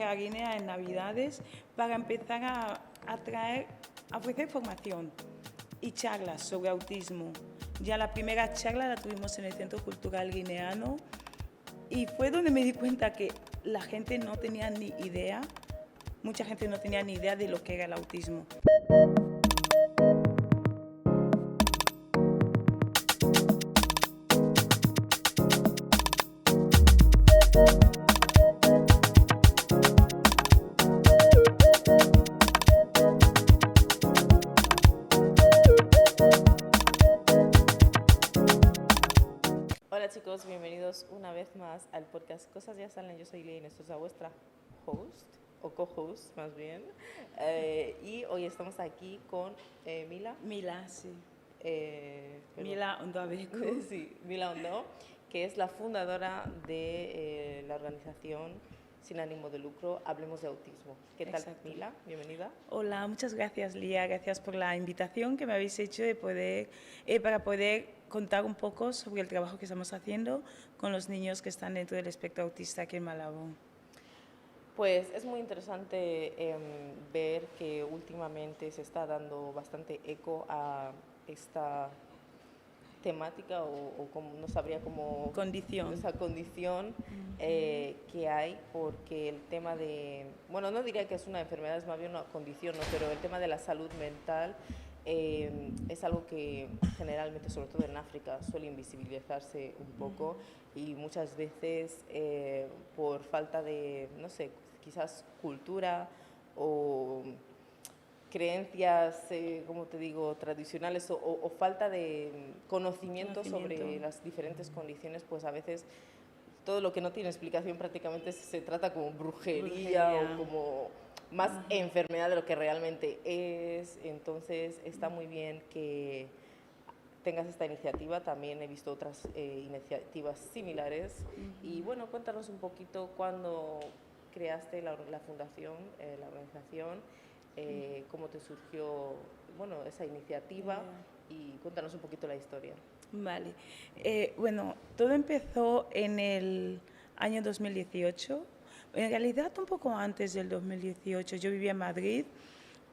viaje a Guinea en Navidades para empezar a ofrecer formación y charlas sobre autismo. Ya la primera charla la tuvimos en el Centro Cultural Guineano y fue donde me di cuenta que la gente no tenía ni idea, mucha gente no tenía ni idea de lo que era el autismo. Hola chicos, bienvenidos una vez más al podcast Cosas Ya Salen. Yo soy Leine, soy vuestra host, o co-host más bien. Y hoy estamos aquí con Mila. Mila, sí. Mila Ondoabeku. Sí, Mila Ondo, que es la fundadora de la organización sin ánimo de lucro Hablemos de Autismo. ¿Qué tal, Exacto. Mila? Bienvenida. Hola, muchas gracias, Lía. Gracias por la invitación que me habéis hecho para poder contar un poco sobre el trabajo que estamos haciendo con los niños que están dentro del espectro autista aquí en Malabo. Pues es muy interesante ver que últimamente se está dando bastante eco a esta temática o como, no sabría cómo... Condición. Esa condición que hay, porque el tema de... Bueno, no diría que es una enfermedad, es más bien una condición, ¿no? Pero el tema de la salud mental es algo que generalmente, sobre todo en África, suele invisibilizarse un poco y muchas veces por falta de, no sé, quizás cultura o creencias, como te digo, tradicionales o falta de conocimiento sobre las diferentes condiciones, pues a veces todo lo que no tiene explicación prácticamente se trata como brujería o como más enfermedad de lo que realmente es. Entonces está muy bien que tengas esta iniciativa. También he visto otras iniciativas similares. Y bueno, cuéntanos un poquito cuándo creaste la fundación, la organización, cómo te surgió, bueno, esa iniciativa y cuéntanos un poquito la historia. Vale. Bueno, todo empezó en el año 2018. En realidad, un poco antes del 2018. Yo vivía en Madrid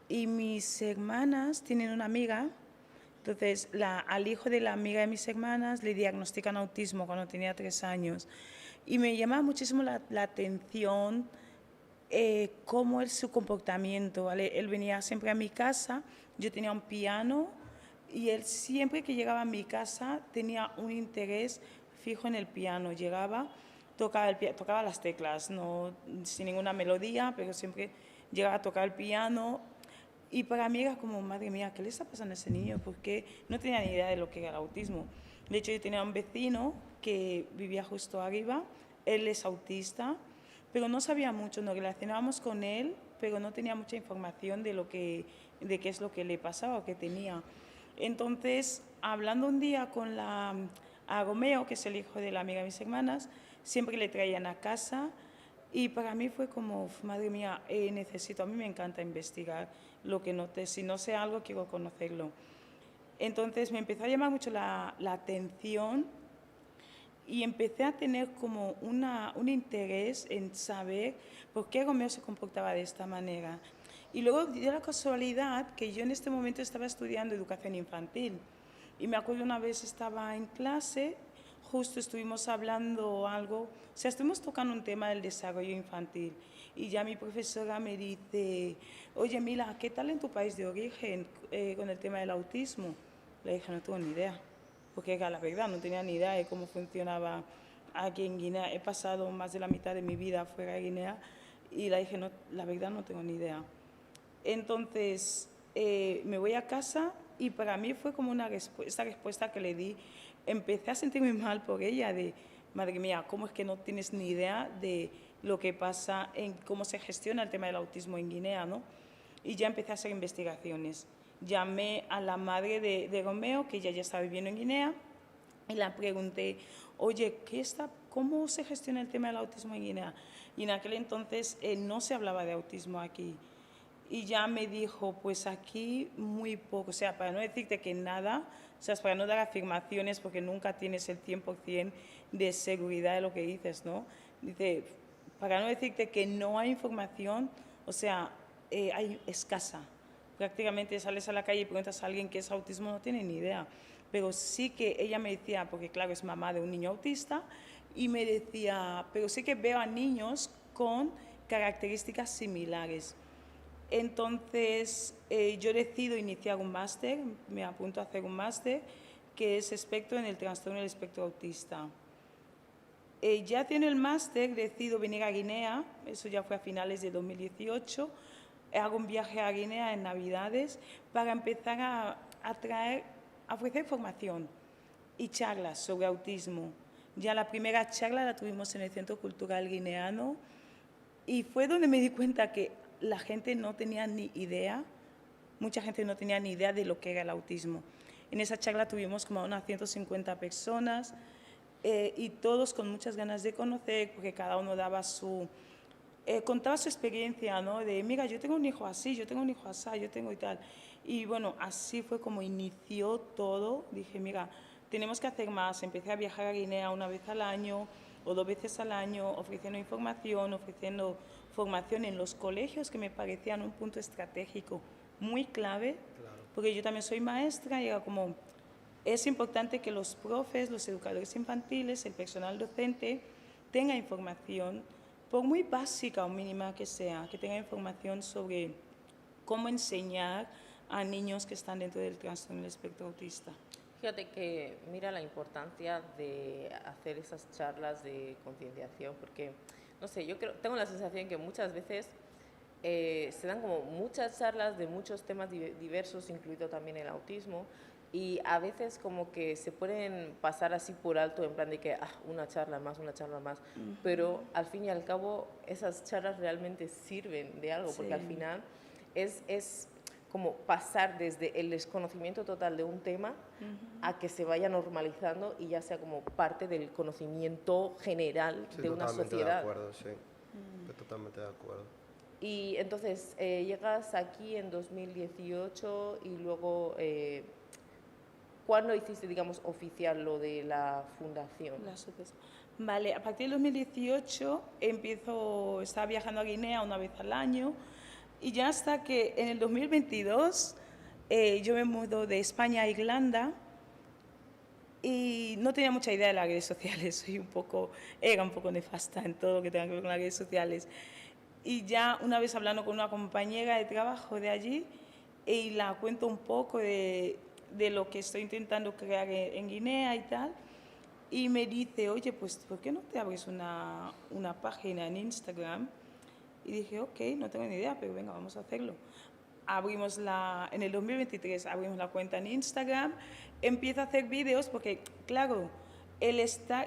y mis hermanas tienen una amiga. Entonces, al hijo de la amiga de mis hermanas le diagnostican autismo cuando tenía 3 años. Y me llamaba muchísimo la atención cómo es su comportamiento, ¿vale? Él venía siempre a mi casa, yo tenía un piano y él siempre que llegaba a mi casa tenía un interés fijo en el piano. Llegaba, tocaba las teclas, no, sin ninguna melodía, pero siempre llegaba a tocar el piano. Y para mí era como, madre mía, ¿qué le está pasando a ese niño? Porque no tenía ni idea de lo que era el autismo. De hecho, yo tenía un vecino que vivía justo arriba, él es autista, pero no sabía mucho, nos relacionábamos con él, pero no tenía mucha información de qué es lo que le pasaba o qué tenía. Entonces, hablando un día a Romeo, que es el hijo de la amiga de mis hermanas, siempre le traían a casa y para mí fue como, madre mía, a mí me encanta investigar lo que noté, si no sé algo quiero conocerlo. Entonces me empezó a llamar mucho la atención y empecé a tener como un interés en saber por qué Romeo se comportaba de esta manera. Y luego dio la casualidad que yo en este momento estaba estudiando educación infantil. Y me acuerdo una vez estaba en clase, justo estuvimos hablando algo, o sea, estuvimos tocando un tema del desarrollo infantil. Y ya mi profesora me dice, oye Mila, ¿qué tal en tu país de origen con el tema del autismo? Le dije, no tengo ni idea, porque era la verdad, no tenía ni idea de cómo funcionaba aquí en Guinea. He pasado más de la mitad de mi vida fuera de Guinea y le dije, no, la verdad no tengo ni idea. Entonces me voy a casa y para mí fue como esta respuesta que le di. Empecé a sentirme mal por ella, de madre mía, ¿cómo es que no tienes ni idea de lo que pasa, en cómo se gestiona el tema del autismo en Guinea, ¿no? Y ya empecé a hacer investigaciones. Llamé a la madre de Romeo, que ella ya estaba viviendo en Guinea, y la pregunté, oye, ¿cómo se gestiona el tema del autismo en Guinea? Y en aquel entonces no se hablaba de autismo aquí. Y ya me dijo, pues aquí muy poco, o sea, para no decirte que nada, o sea, para no dar afirmaciones porque nunca tienes el 100% de seguridad de lo que dices, ¿no? Dice, para no decirte que no hay información, o sea, hay escasa. Prácticamente sales a la calle y preguntas a alguien qué es autismo, no tiene ni idea. Pero sí que ella me decía, porque claro, es mamá de un niño autista, y me decía, pero sí que veo a niños con características similares. Entonces, yo decido iniciar un máster, me apunto a hacer un máster, que es experto en el trastorno del espectro autista. Ya haciendo el máster, decido venir a Guinea, eso ya fue a finales de 2018, hago un viaje a Guinea en Navidades para empezar a ofrecer formación y charlas sobre autismo. Ya la primera charla la tuvimos en el Centro Cultural Guineano y fue donde me di cuenta que la gente no tenía ni idea, mucha gente no tenía ni idea de lo que era el autismo. En esa charla tuvimos como unas 150 personas y todos con muchas ganas de conocer, porque cada uno daba contaba su experiencia, ¿no? De, mira, yo tengo un hijo así, yo tengo un hijo así, yo tengo y tal. Y bueno, así fue como inició todo. Dije, mira, tenemos que hacer más. Empecé a viajar a Guinea una vez al año o 2 veces al año, ofreciendo información, ofreciendo formación en los colegios, que me parecían un punto estratégico muy clave, porque yo también soy maestra y era como, es importante que los profes, los educadores infantiles, el personal docente, tenga información, por muy básica o mínima que sea, que tenga información sobre cómo enseñar a niños que están dentro del trastorno del espectro autista. Fíjate que mira la importancia de hacer esas charlas de concienciación, porque, no sé, tengo la sensación que muchas veces se dan como muchas charlas de muchos temas diversos, incluido también el autismo, y a veces como que se pueden pasar así por alto en plan de que una charla más, pero al fin y al cabo esas charlas realmente sirven de algo, porque al final es como pasar desde el desconocimiento total de un tema a que se vaya normalizando y ya sea como parte del conocimiento general de una sociedad. Estoy totalmente de acuerdo. Y entonces llegas aquí en 2018 y luego, ¿cuándo hiciste, digamos, oficial lo de la fundación? Vale, a partir del 2018 estaba viajando a Guinea una vez al año y ya hasta que en el 2022 yo me mudo de España a Irlanda y no tenía mucha idea de las redes sociales, era un poco nefasta en todo lo que tenga que ver con las redes sociales. Y ya una vez hablando con una compañera de trabajo de allí, y la cuento un poco de lo que estoy intentando crear en Guinea y tal, y me dice, oye, pues ¿por qué no te abres una página en Instagram? Y dije, ok, no tengo ni idea, pero venga, vamos a hacerlo. En el 2023 abrimos la cuenta en Instagram, empiezo a hacer vídeos porque, claro,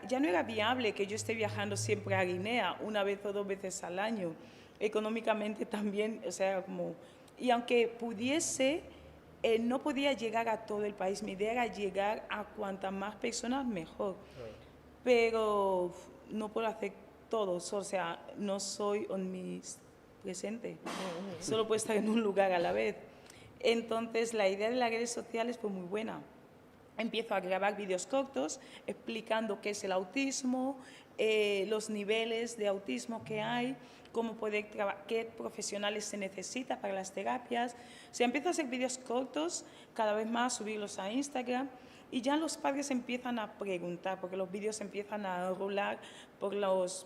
ya no era viable que yo esté viajando siempre a Guinea, una vez o 2 veces al año. Económicamente también, o sea, como... Y aunque pudiese, no podía llegar a todo el país. Mi idea era llegar a cuantas más personas, mejor. Pero no puedo hacer todo, o sea, no soy omnipresente. Solo puedo estar en un lugar a la vez. Entonces, la idea de las redes sociales fue muy buena. Empiezo a grabar vídeos cortos explicando qué es el autismo, los niveles de autismo que hay, qué profesionales se necesita para las terapias. O sea, empiezo a hacer vídeos cortos, cada vez más subirlos a Instagram y ya los padres empiezan a preguntar, porque los vídeos empiezan a rular por los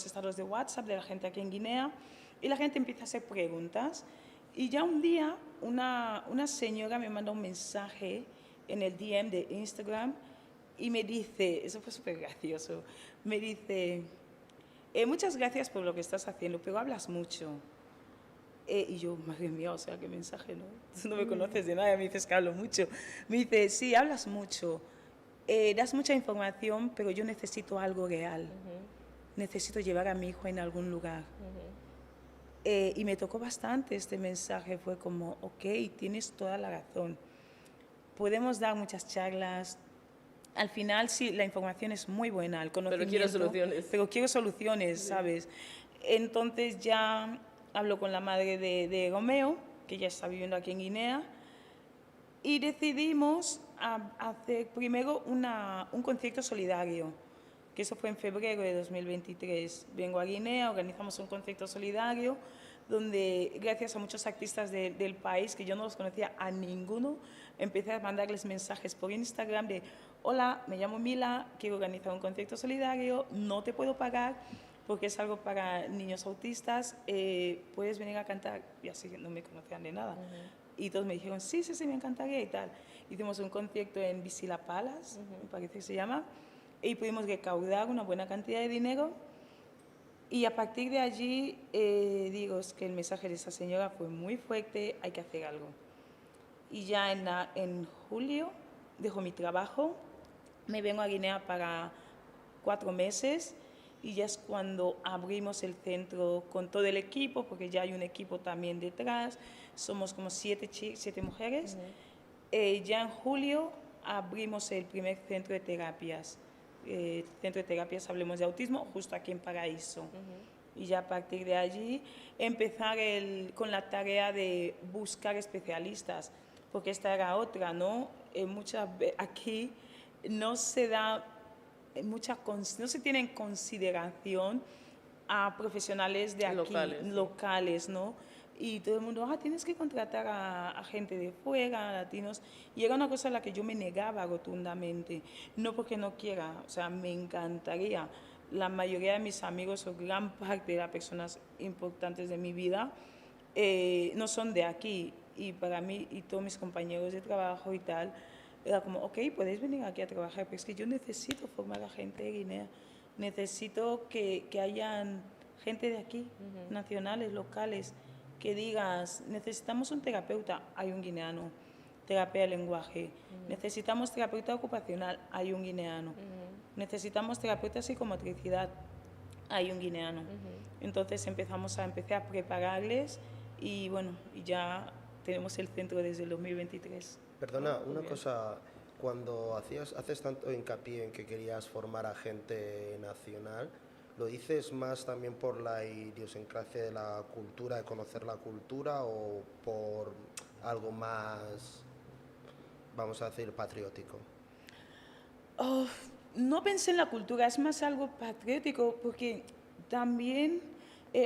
estados de WhatsApp de la gente aquí en Guinea y la gente empieza a hacer preguntas. Y ya un día una señora me manda un mensaje en el DM de Instagram y me dice, eso fue súper gracioso, me dice, muchas gracias por lo que estás haciendo, pero hablas mucho. Y yo, madre mía, o sea, qué mensaje, ¿no? Tú no me conoces de nada, me dices que hablo mucho. Me dice, sí, hablas mucho, das mucha información, pero yo necesito algo real. Necesito llevar a mi hijo en algún lugar. Y me tocó bastante este mensaje, fue como, ok, tienes toda la razón. Podemos dar muchas charlas. Al final, sí, la información es muy buena, el conocimiento. Pero quiero soluciones, ¿sabes? Entonces ya hablo con la madre de Romeo, que ya está viviendo aquí en Guinea, y decidimos hacer primero un concierto solidario, que eso fue en febrero de 2023. Vengo a Guinea, organizamos un concierto solidario donde gracias a muchos artistas del país, que yo no los conocía a ninguno, empecé a mandarles mensajes por Instagram de: hola, me llamo Mila, quiero organizar un concierto solidario, no te puedo pagar porque es algo para niños autistas, puedes venir a cantar. Y así no me conocían de nada. Y todos me dijeron: sí, sí, sí, me encantaría y tal. Hicimos un concierto en Visila Palace, me parece que se llama, y pudimos recaudar una buena cantidad de dinero. Y a partir de allí, digo, es que el mensaje de esa señora fue muy fuerte, hay que hacer algo. Y ya en julio dejo mi trabajo, me vengo a Guinea para 4 meses y ya es cuando abrimos el centro con todo el equipo, porque ya hay un equipo también detrás, somos como 7 mujeres. Ya en julio abrimos el primer centro de terapias. Centro de terapias Hablemos de Autismo, justo aquí en Paraíso. Y ya a partir de allí empezar con la tarea de buscar especialistas, porque esta era otra, ¿no? Aquí no se da no se tiene en consideración a profesionales de aquí, locales, ¿no? Y todo el mundo: tienes que contratar a gente de fuera, latinos. Y era una cosa a la que yo me negaba rotundamente. No porque no quiera, o sea, me encantaría. La mayoría de mis amigos, o gran parte de las personas importantes de mi vida, no son de aquí. Y para mí y todos mis compañeros de trabajo y tal, era como: ok, podéis venir aquí a trabajar, pero es que yo necesito formar a gente de Guinea. Necesito que hayan gente de aquí, nacionales, locales, que digas: necesitamos un terapeuta, hay un guineano, terapia de lenguaje, necesitamos terapeuta ocupacional, hay un guineano, necesitamos terapeuta de psicomotricidad, hay un guineano. Entonces empecé a prepararles y bueno, y ya tenemos el centro desde el 2023. Perdona, una cosa, cuando haces tanto hincapié en que querías formar a gente nacional, ¿lo dices más también por la idiosincrasia de la cultura, de conocer la cultura, o por algo más, vamos a decir, patriótico? No pensé en la cultura, es más algo patriótico, porque también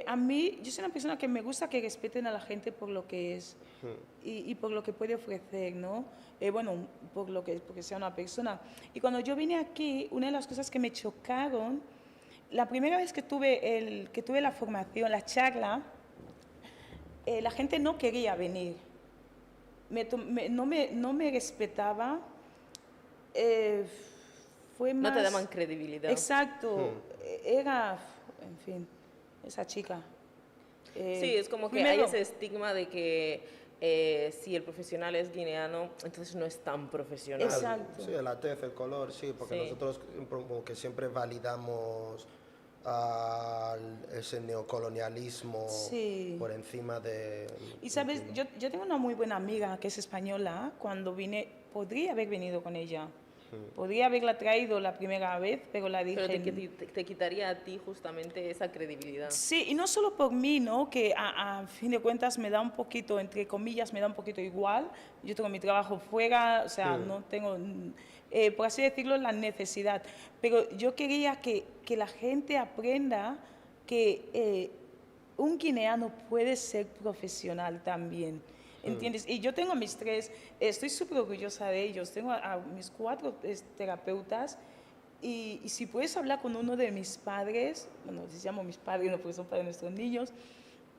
a mí, yo soy una persona que me gusta que respeten a la gente por lo que es y por lo que puede ofrecer, ¿no? Bueno, porque sea una persona. Y cuando yo vine aquí, una de las cosas que me chocaron, la primera vez que tuve la formación, la charla, la gente no quería venir. No me respetaba. Fue más... No te daban credibilidad. Exacto. Era, en fin, esa chica. Sí, es como que hay ese estigma de que si el profesional es guineano, entonces no es tan profesional. Exacto. Sí, la tez, el color, sí, porque nosotros como que siempre validamos ese neocolonialismo por encima de... Y sabes, yo tengo una muy buena amiga que es española. Cuando vine, podría haber venido con ella. Podría haberla traído la primera vez, pero la dije... Pero te quitaría a ti justamente esa credibilidad. Sí, y no solo por mí, ¿no? Que a fin de cuentas me da un poquito, entre comillas, me da un poquito igual. Yo tengo mi trabajo fuera, o sea, no tengo, por así decirlo, la necesidad. Pero yo quería que la gente aprenda que un guineano puede ser profesional también. ¿Entiendes? Y yo tengo mis 3, estoy súper orgullosa de ellos, tengo a mis 4 terapeutas, y si puedes hablar con uno de mis padres, bueno, les llamo mis padres, no, porque son padres de nuestros niños,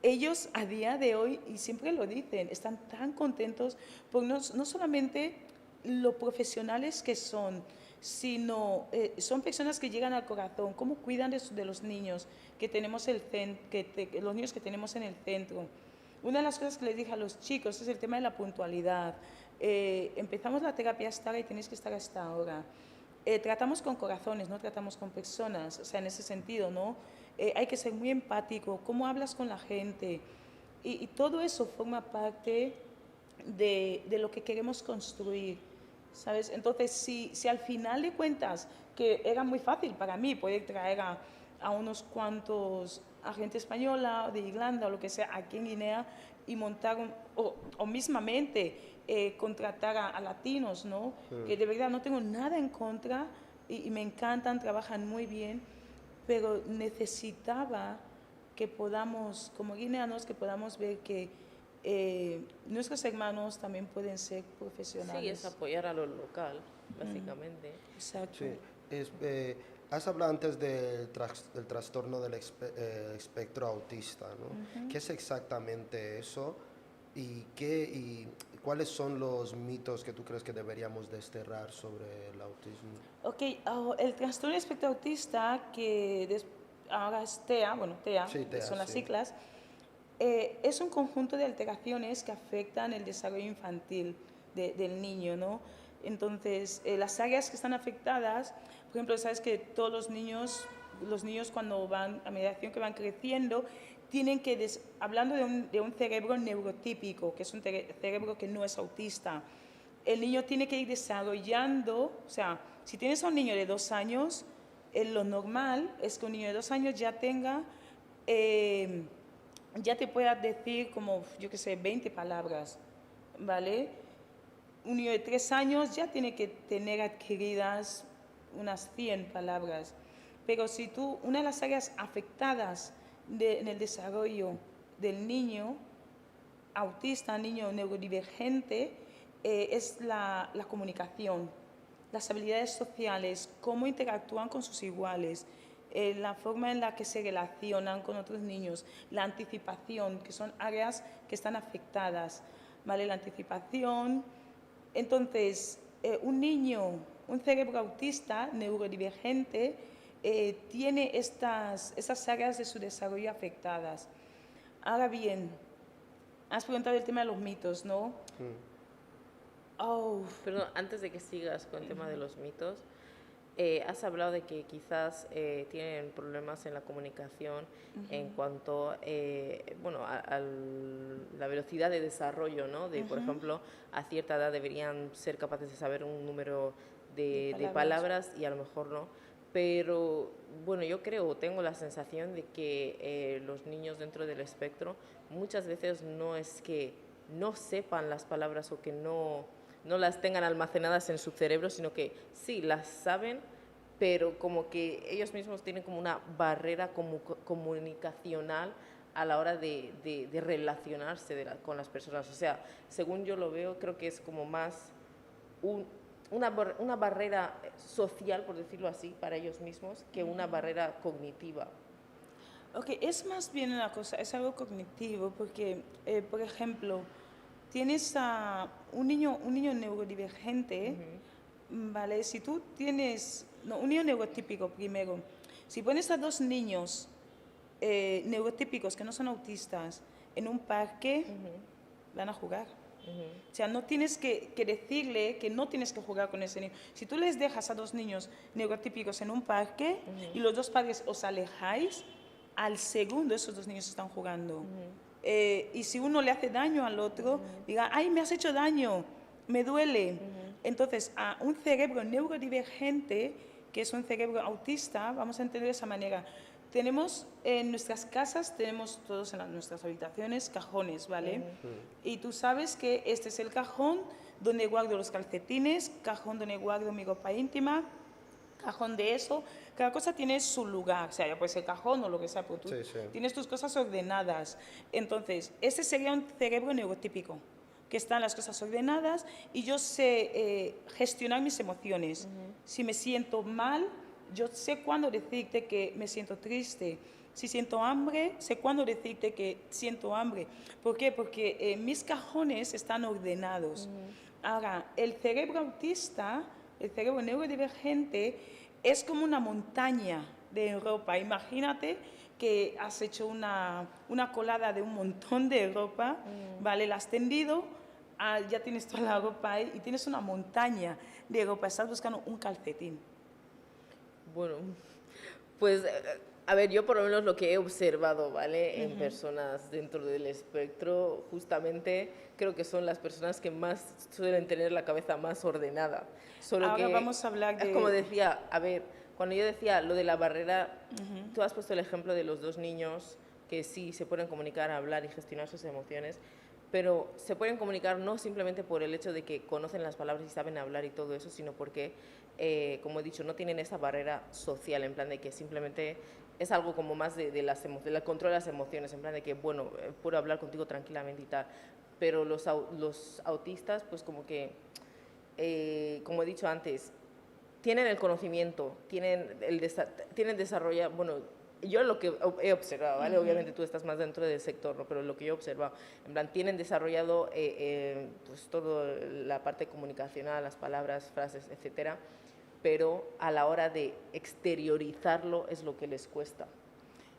ellos a día de hoy, y siempre lo dicen, están tan contentos por no solamente lo profesionales que son, sino son personas que llegan al corazón, cómo cuidan de los niños que tenemos los niños que tenemos en el centro. Una de las cosas que les dije a los chicos es el tema de la puntualidad. Empezamos la terapia hasta ahora y tenéis que estar hasta ahora. Tratamos con corazones, no tratamos con personas, o sea, en ese sentido, ¿no? Hay que ser muy empático, cómo hablas con la gente. Y todo eso forma parte de lo que queremos construir, ¿sabes? Entonces, si al final de cuentas, que era muy fácil para mí poder traer a unos cuantos a gente española, de Irlanda o lo que sea, aquí en Guinea, y montar o mismamente contratar a latinos, ¿no? Que de verdad no tengo nada en contra, y me encantan, trabajan muy bien, pero necesitaba que podamos, como guineanos, que podamos ver que nuestros hermanos también pueden ser profesionales. Sí, es apoyar a lo local, básicamente. Exacto. Sí, has hablado antes del trastorno del espectro autista, ¿no? ¿Qué es exactamente eso y cuáles son los mitos que tú crees que deberíamos desterrar sobre el autismo? Ok, el trastorno del espectro autista, que ahora es TEA, bueno, TEA, Sí, TEA, son las sí. siglas, es un conjunto de alteraciones que afectan el desarrollo infantil del niño, ¿no? Entonces, las áreas que están afectadas, por ejemplo, sabes que todos los niños cuando van, a medida que van creciendo, tienen que, hablando de un cerebro neurotípico, que es un cerebro que no es autista, el niño tiene que ir desarrollando, o sea, si tienes a un niño de 2 años, lo normal es que un niño de 2 años ya tenga, ya te pueda decir como, yo qué sé, 20 palabras, ¿vale? Un niño de 3 años ya tiene que tener adquiridas unas 100 palabras. Pero si tú, una de las áreas afectadas en el desarrollo del niño autista, niño neurodivergente, es la comunicación, las habilidades sociales, cómo interactúan con sus iguales, la forma en la que se relacionan con otros niños, la anticipación, que son áreas que están afectadas, ¿vale? La anticipación. Entonces, un niño, un cerebro autista neurodivergente, tiene esas áreas de su desarrollo afectadas. Ahora bien, has preguntado el tema de los mitos, ¿no? Oh. Perdón, antes de que sigas con el tema de los mitos, has hablado de que quizás tienen problemas en la comunicación en cuanto bueno, a la velocidad de desarrollo, ¿no? De, por ejemplo, a cierta edad deberían ser capaces de saber un número de palabras y a lo mejor no. Pero bueno, yo creo, tengo la sensación de que los niños dentro del espectro muchas veces no es que no sepan las palabras o que no las tengan almacenadas en su cerebro, sino que sí, las saben, pero como que ellos mismos tienen como una barrera comunicacional a la hora de relacionarse con las personas. O sea, según yo lo veo, creo que es como más una barrera social, por decirlo así, para ellos mismos, que una barrera cognitiva. Ok, es más bien una cosa, es algo cognitivo, porque, por ejemplo, tienes a un niño neurodivergente, ¿vale? Si tú tienes, no, un niño neurotípico primero, si pones a 2 niños neurotípicos que no son autistas en un parque, van a jugar. O sea, no tienes que decirle que no tienes que jugar con ese niño. Si tú les dejas a 2 niños neurotípicos en un parque y los 2 padres os alejáis, al segundo esos 2 niños están jugando. Y si uno le hace daño al otro, diga, ay, me has hecho daño, me duele. Entonces, a un cerebro neurodivergente, que es un cerebro autista, vamos a entender de esa manera. Tenemos en nuestras casas, tenemos todos en nuestras habitaciones cajones, ¿vale? Y tú sabes que este es el cajón donde guardo los calcetines, cajón donde guardo mi ropa íntima, cajón de eso. Cada cosa tiene su lugar, o sea, ya puede ser cajón o lo que sea, pero tú tienes tus cosas ordenadas. Entonces, ese sería un cerebro neurotípico, que están las cosas ordenadas y yo sé gestionar mis emociones. Si me siento mal, yo sé cuándo decirte que me siento triste. Si siento hambre, sé cuándo decirte que siento hambre. ¿Por qué? Porque mis cajones están ordenados. Ahora, el cerebro autista, el cerebro neurodivergente, es como una montaña de ropa. Imagínate que has hecho una colada de un montón de ropa, ¿vale? La has tendido, ya tienes toda la ropa ahí y tienes una montaña de ropa. Estás buscando un calcetín. Bueno, pues, a ver, yo por lo menos lo que he observado, ¿vale? En personas dentro del espectro, justamente creo que son las personas que más suelen tener la cabeza más ordenada. Solo Ahora que, vamos a hablar de... como decía, a ver, cuando yo decía lo de la barrera, tú has puesto el ejemplo de los 2 niños que sí se pueden comunicar, hablar y gestionar sus emociones, pero se pueden comunicar no simplemente por el hecho de que conocen las palabras y saben hablar y todo eso, sino porque, como he dicho, no tienen esa barrera social, en plan de que simplemente es algo como más del control de las emociones, en plan de que, bueno, puedo hablar contigo tranquilamente y tal, pero los autistas, pues como que, como he dicho antes, tienen el conocimiento, tienen desarrollado, bueno, yo lo que he observado, ¿vale? Obviamente tú estás más dentro del sector, ¿no? Pero lo que yo he observado, en plan, tienen desarrollado pues toda la parte comunicacional, las palabras, frases, etcétera, pero a la hora de exteriorizarlo es lo que les cuesta.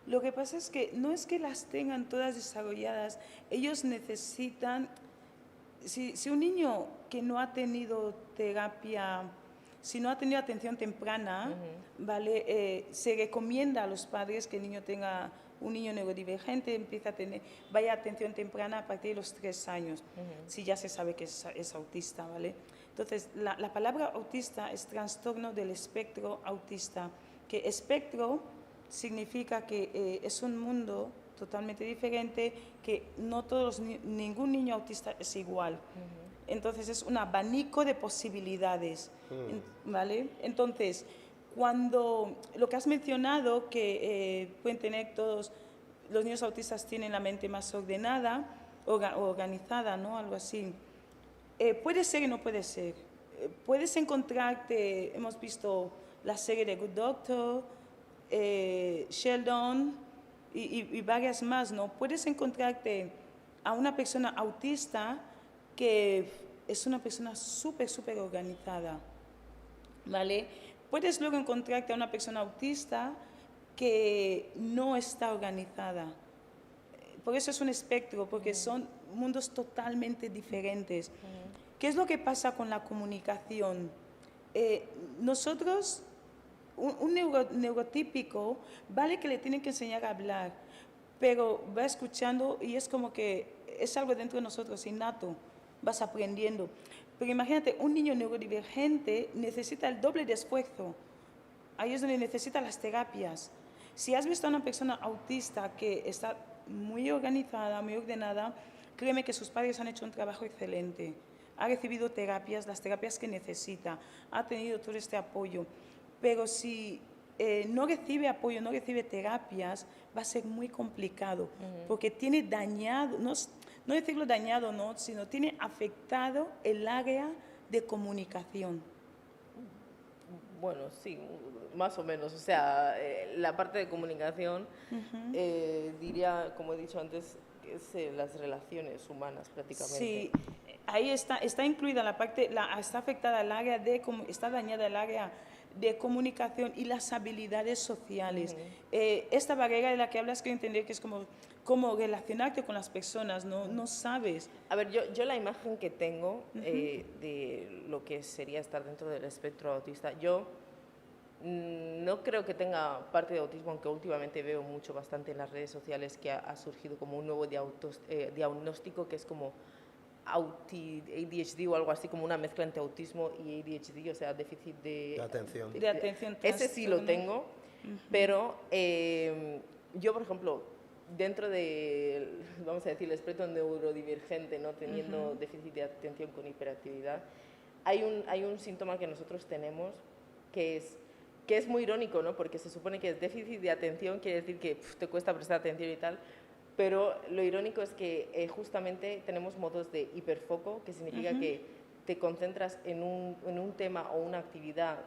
Lo que pasa es que no es que las tengan todas desarrolladas, ellos necesitan, si un niño que no ha tenido terapia, si no ha tenido atención temprana, ¿vale? Se recomienda a los padres que el niño tenga un niño neurodivergente, empieza a tener, vaya atención temprana a partir de los 3 años, si ya se sabe que es autista, ¿vale? Entonces, la palabra autista es trastorno del espectro autista, que espectro significa que es un mundo totalmente diferente, que no todos, ningún niño autista es igual. Entonces es un abanico de posibilidades, ¿vale? Entonces, cuando lo que has mencionado, que pueden tener todos, los niños autistas tienen la mente más ordenada, organizada, ¿no? Algo así. Puede ser y no puede ser. Puedes encontrarte, hemos visto la serie de Good Doctor, Sheldon y varias más, ¿no? Puedes encontrarte a una persona autista que es una persona súper organizada, ¿vale? Puedes luego encontrarte a una persona autista que no está organizada. Por eso es un espectro, porque son mundos totalmente diferentes. ¿Qué es lo que pasa con la comunicación? Nosotros, un neurotípico, vale que le tienen que enseñar a hablar, pero va escuchando y es como que es algo dentro de nosotros, innato, vas aprendiendo. Pero imagínate, un niño neurodivergente necesita el doble de esfuerzo. Ahí es donde necesita las terapias. Si has visto a una persona autista que está muy organizada, muy ordenada, créeme que sus padres han hecho un trabajo excelente. Ha recibido terapias, las terapias que necesita, ha tenido todo este apoyo. Pero si no recibe apoyo, no recibe terapias, va a ser muy complicado, porque tiene dañado, no decirlo dañado, no, sino tiene afectado el área de comunicación. Bueno, sí, más o menos. O sea, la parte de comunicación, diría, como he dicho antes, es las relaciones humanas prácticamente. Sí, ahí está incluida la parte, está afectada el área está dañada el área de comunicación y las habilidades sociales. Esta barrera de la que hablas, quiero entender que es como relacionarte con las personas, no sabes. A ver, yo la imagen que tengo de lo que sería estar dentro del espectro autista, yo no creo que tenga parte de autismo, aunque últimamente veo bastante en las redes sociales que ha surgido como un nuevo diagnóstico que es como ADHD o algo así, como una mezcla entre autismo y ADHD, o sea, déficit de atención. De atención. Ese sí lo tengo, pero yo, por ejemplo, dentro de, vamos a decir, el espectro neurodivergente, ¿no? Teniendo déficit de atención con hiperactividad, hay un síntoma que nosotros tenemos que es muy irónico, ¿no? Porque se supone que es déficit de atención, quiere decir que te cuesta prestar atención y tal, pero lo irónico es que justamente tenemos modos de hiperfoco, que significa que te concentras en un tema o una actividad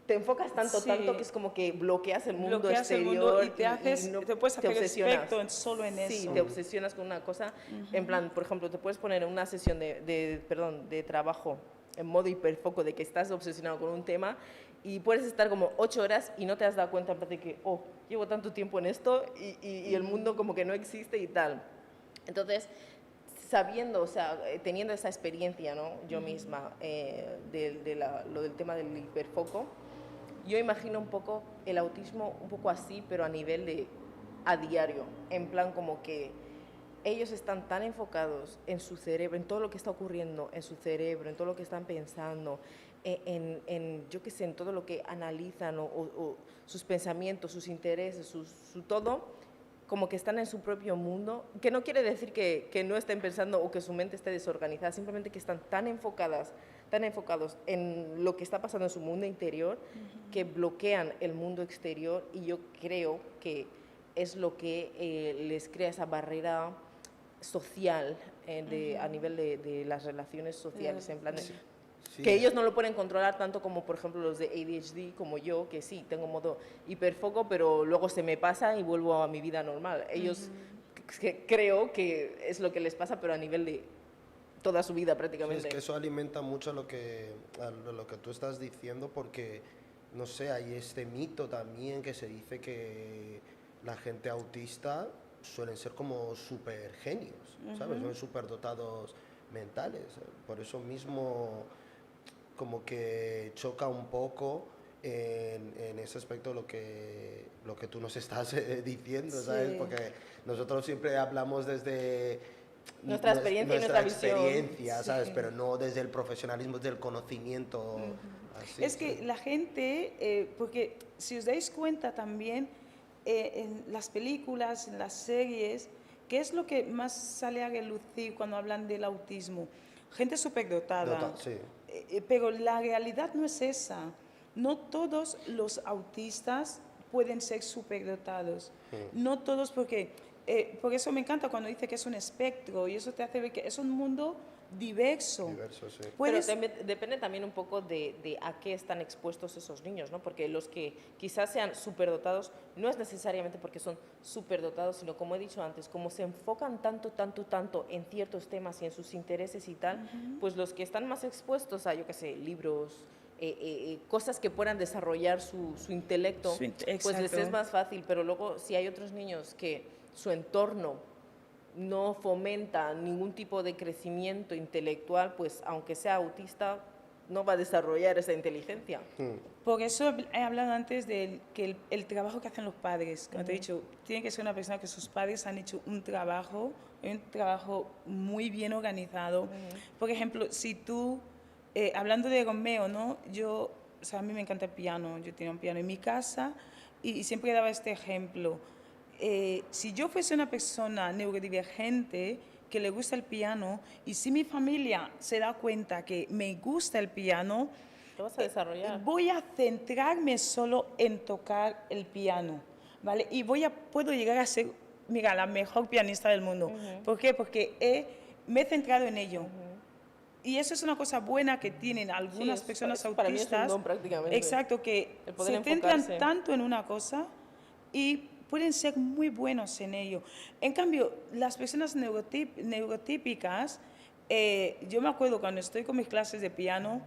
te enfocas tanto que es como que bloqueas el mundo exterior y te puedes hacer experto solo en eso. Sí, te obsesionas con una cosa. En plan, por ejemplo, te puedes poner en una sesión de trabajo en modo hiperfoco de que estás obsesionado con un tema y puedes estar como 8 horas y no te has dado cuenta de que, llevo tanto tiempo en esto y el mundo como que no existe y tal. Entonces, sabiendo, o sea, teniendo esa experiencia, ¿no? Yo misma, lo del tema del hiperfoco, yo imagino un poco el autismo un poco así, pero a nivel a diario, en plan como que ellos están tan enfocados en su cerebro, en todo lo que está ocurriendo en su cerebro, en todo lo que están pensando, yo qué sé, en todo lo que analizan o sus pensamientos, sus intereses, su todo, como que están en su propio mundo, que no quiere decir que no estén pensando o que su mente esté desorganizada, simplemente que están tan enfocados en lo que está pasando en su mundo interior, que bloquean el mundo exterior, y yo creo que es lo que les crea esa barrera social a nivel de las relaciones sociales, en plan de, Sí, que ellos no lo pueden controlar tanto como, por ejemplo, los de ADHD, como yo, que sí, tengo modo hiperfoco, pero luego se me pasa y vuelvo a mi vida normal. Ellos creo que es lo que les pasa, pero a nivel de toda su vida sí, prácticamente. es que eso alimenta mucho lo que tú estás diciendo, porque, no sé, hay este mito también que se dice que la gente autista suelen ser como súper genios, ¿sabes? Son súper dotados mentales. Por eso mismo como que choca un poco en ese aspecto lo que tú nos estás diciendo, ¿sabes? Sí. Porque nosotros siempre hablamos desde Nuestra experiencia y nuestra visión. experiencia, ¿sabes? Sí. Pero no desde el profesionalismo, desde el conocimiento. Así, Es que sí. la gente, porque si os dais cuenta también, en las películas, en las series, ¿qué es lo que más sale a relucir cuando hablan del autismo? Gente superdotada. Sí. Pero la realidad no es esa. No todos los autistas pueden ser superdotados. No todos, porque por eso me encanta cuando dice que es un espectro, y eso te hace ver que es un mundo diverso. Diverso, sí. Pero Puedes, depende también un poco de a qué están expuestos esos niños, ¿no? Porque los que quizás sean superdotados no es necesariamente porque son superdotados, sino, como he dicho antes, como se enfocan tanto en ciertos temas y en sus intereses y tal, pues los que están más expuestos a, yo qué sé, libros, cosas que puedan desarrollar su intelecto, pues les es exacto. más fácil. Pero luego, si hay otros niños que su entorno no fomenta ningún tipo de crecimiento intelectual, pues aunque sea autista, no va a desarrollar esa inteligencia. Por eso he hablado antes de que el trabajo que hacen los padres, como te he dicho, tiene que ser una persona que sus padres han hecho un trabajo muy bien organizado. Por ejemplo, si tú, hablando de Romeo, ¿no? Yo, o sea, a mí me encanta el piano, yo tenía un piano en mi casa y siempre daba este ejemplo. Si yo fuese una persona neurodivergente que le gusta el piano, y si mi familia se da cuenta que me gusta el piano, Lo vas a desarrollar. voy a centrarme solo en tocar el piano, ¿vale? Y puedo llegar a ser, mira, la mejor pianista del mundo. ¿Por qué? Porque me he centrado en ello. Y eso es una cosa buena que tienen algunas personas para mí es un autistas. don prácticamente. Exacto, que El poder se centran enfocarse. tanto en una cosa y pueden ser muy buenos en ello. En cambio, las personas neurotípicas, yo me acuerdo cuando estoy con mis clases de piano,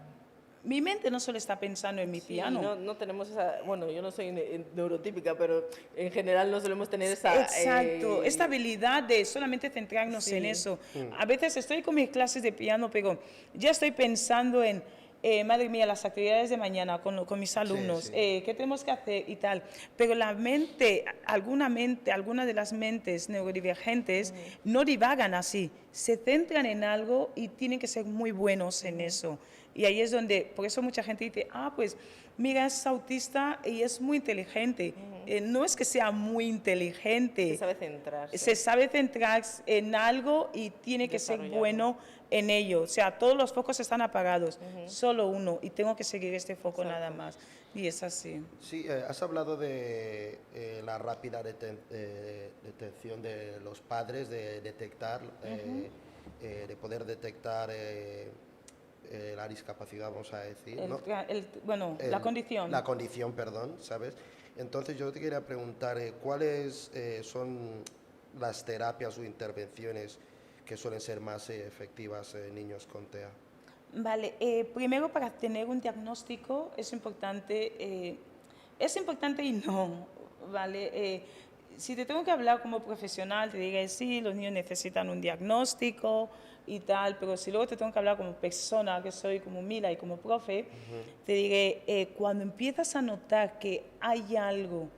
mi mente no solo está pensando en mi Sí, piano. no tenemos esa, bueno, yo no soy neurotípica, pero en general no solemos tener esa... Exacto, esta habilidad de solamente centrarnos Sí. en eso. A veces estoy con mis clases de piano, pero ya estoy pensando en, madre mía, las actividades de mañana con mis alumnos, sí. qué tenemos que hacer y tal. Pero la mente, algunas de las mentes neurodivergentes no divagan así, se centran en algo y tienen que ser muy buenos en eso. Y ahí es donde, por eso mucha gente dice, pues mira, es autista y es muy inteligente. No es que sea muy inteligente. Se sabe centrarse. Se sabe centrar en algo y tiene que ser Desarrollarlo. bueno en ello. O sea, todos los focos están apagados, solo uno, y tengo que seguir este foco nada más. Y es así. Sí, has hablado de la rápida detención de los padres, de detectar, de poder detectar la discapacidad, vamos a decir, ¿no? La condición. La condición, perdón, ¿sabes? Entonces yo te quería preguntar, ¿cuáles son las terapias o intervenciones que suelen ser más efectivas en niños con TEA? Vale, primero para tener un diagnóstico es importante y no, ¿vale? Si te tengo que hablar como profesional, te diré, sí, los niños necesitan un diagnóstico y tal, pero si luego te tengo que hablar como persona, que soy como Mila y como profe, te diré, cuando empiezas a notar que hay algo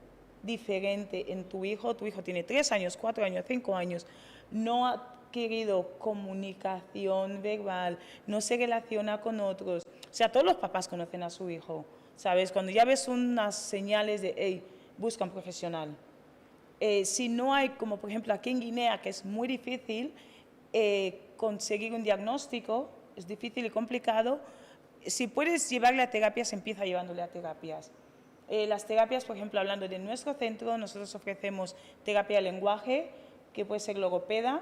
diferente en tu hijo tiene 3 años, 4 años, 5 años, no ha adquirido comunicación verbal, no se relaciona con otros. O sea, todos los papás conocen a su hijo, ¿sabes? Cuando ya ves unas señales de, hey, busca un profesional. Si no hay, como por ejemplo aquí en Guinea, que es muy difícil conseguir un diagnóstico, es difícil y complicado, si puedes llevarle a terapias, empieza llevándole a terapias. Las terapias, por ejemplo, hablando de nuestro centro, nosotros ofrecemos terapia de lenguaje, que puede ser logopeda,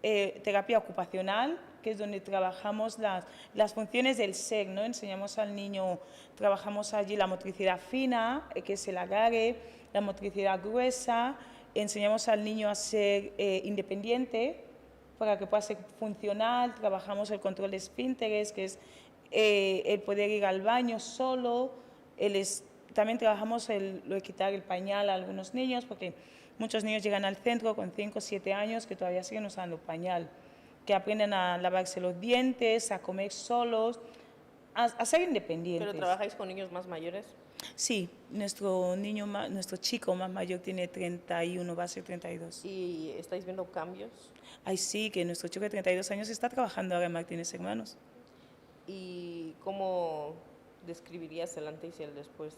terapia ocupacional, que es donde trabajamos las funciones del ser, ¿no? Enseñamos al niño, trabajamos allí la motricidad fina, que es el agarre, la motricidad gruesa, enseñamos al niño a ser independiente para que pueda ser funcional, trabajamos el control de esfínteres, que es el poder ir al baño solo, también trabajamos lo de quitar el pañal a algunos niños, porque muchos niños llegan al centro con 5 o 7 años que todavía siguen usando pañal, que aprenden a lavarse los dientes, a comer solos, a ser independientes. ¿Pero trabajáis con niños más mayores? Sí, nuestro chico más mayor tiene 31, va a ser 32. ¿Y estáis viendo cambios? Ay, sí, que nuestro chico de 32 años está trabajando ahora en Martínez Hermanos. ¿Y cómo describirías el antes y el después?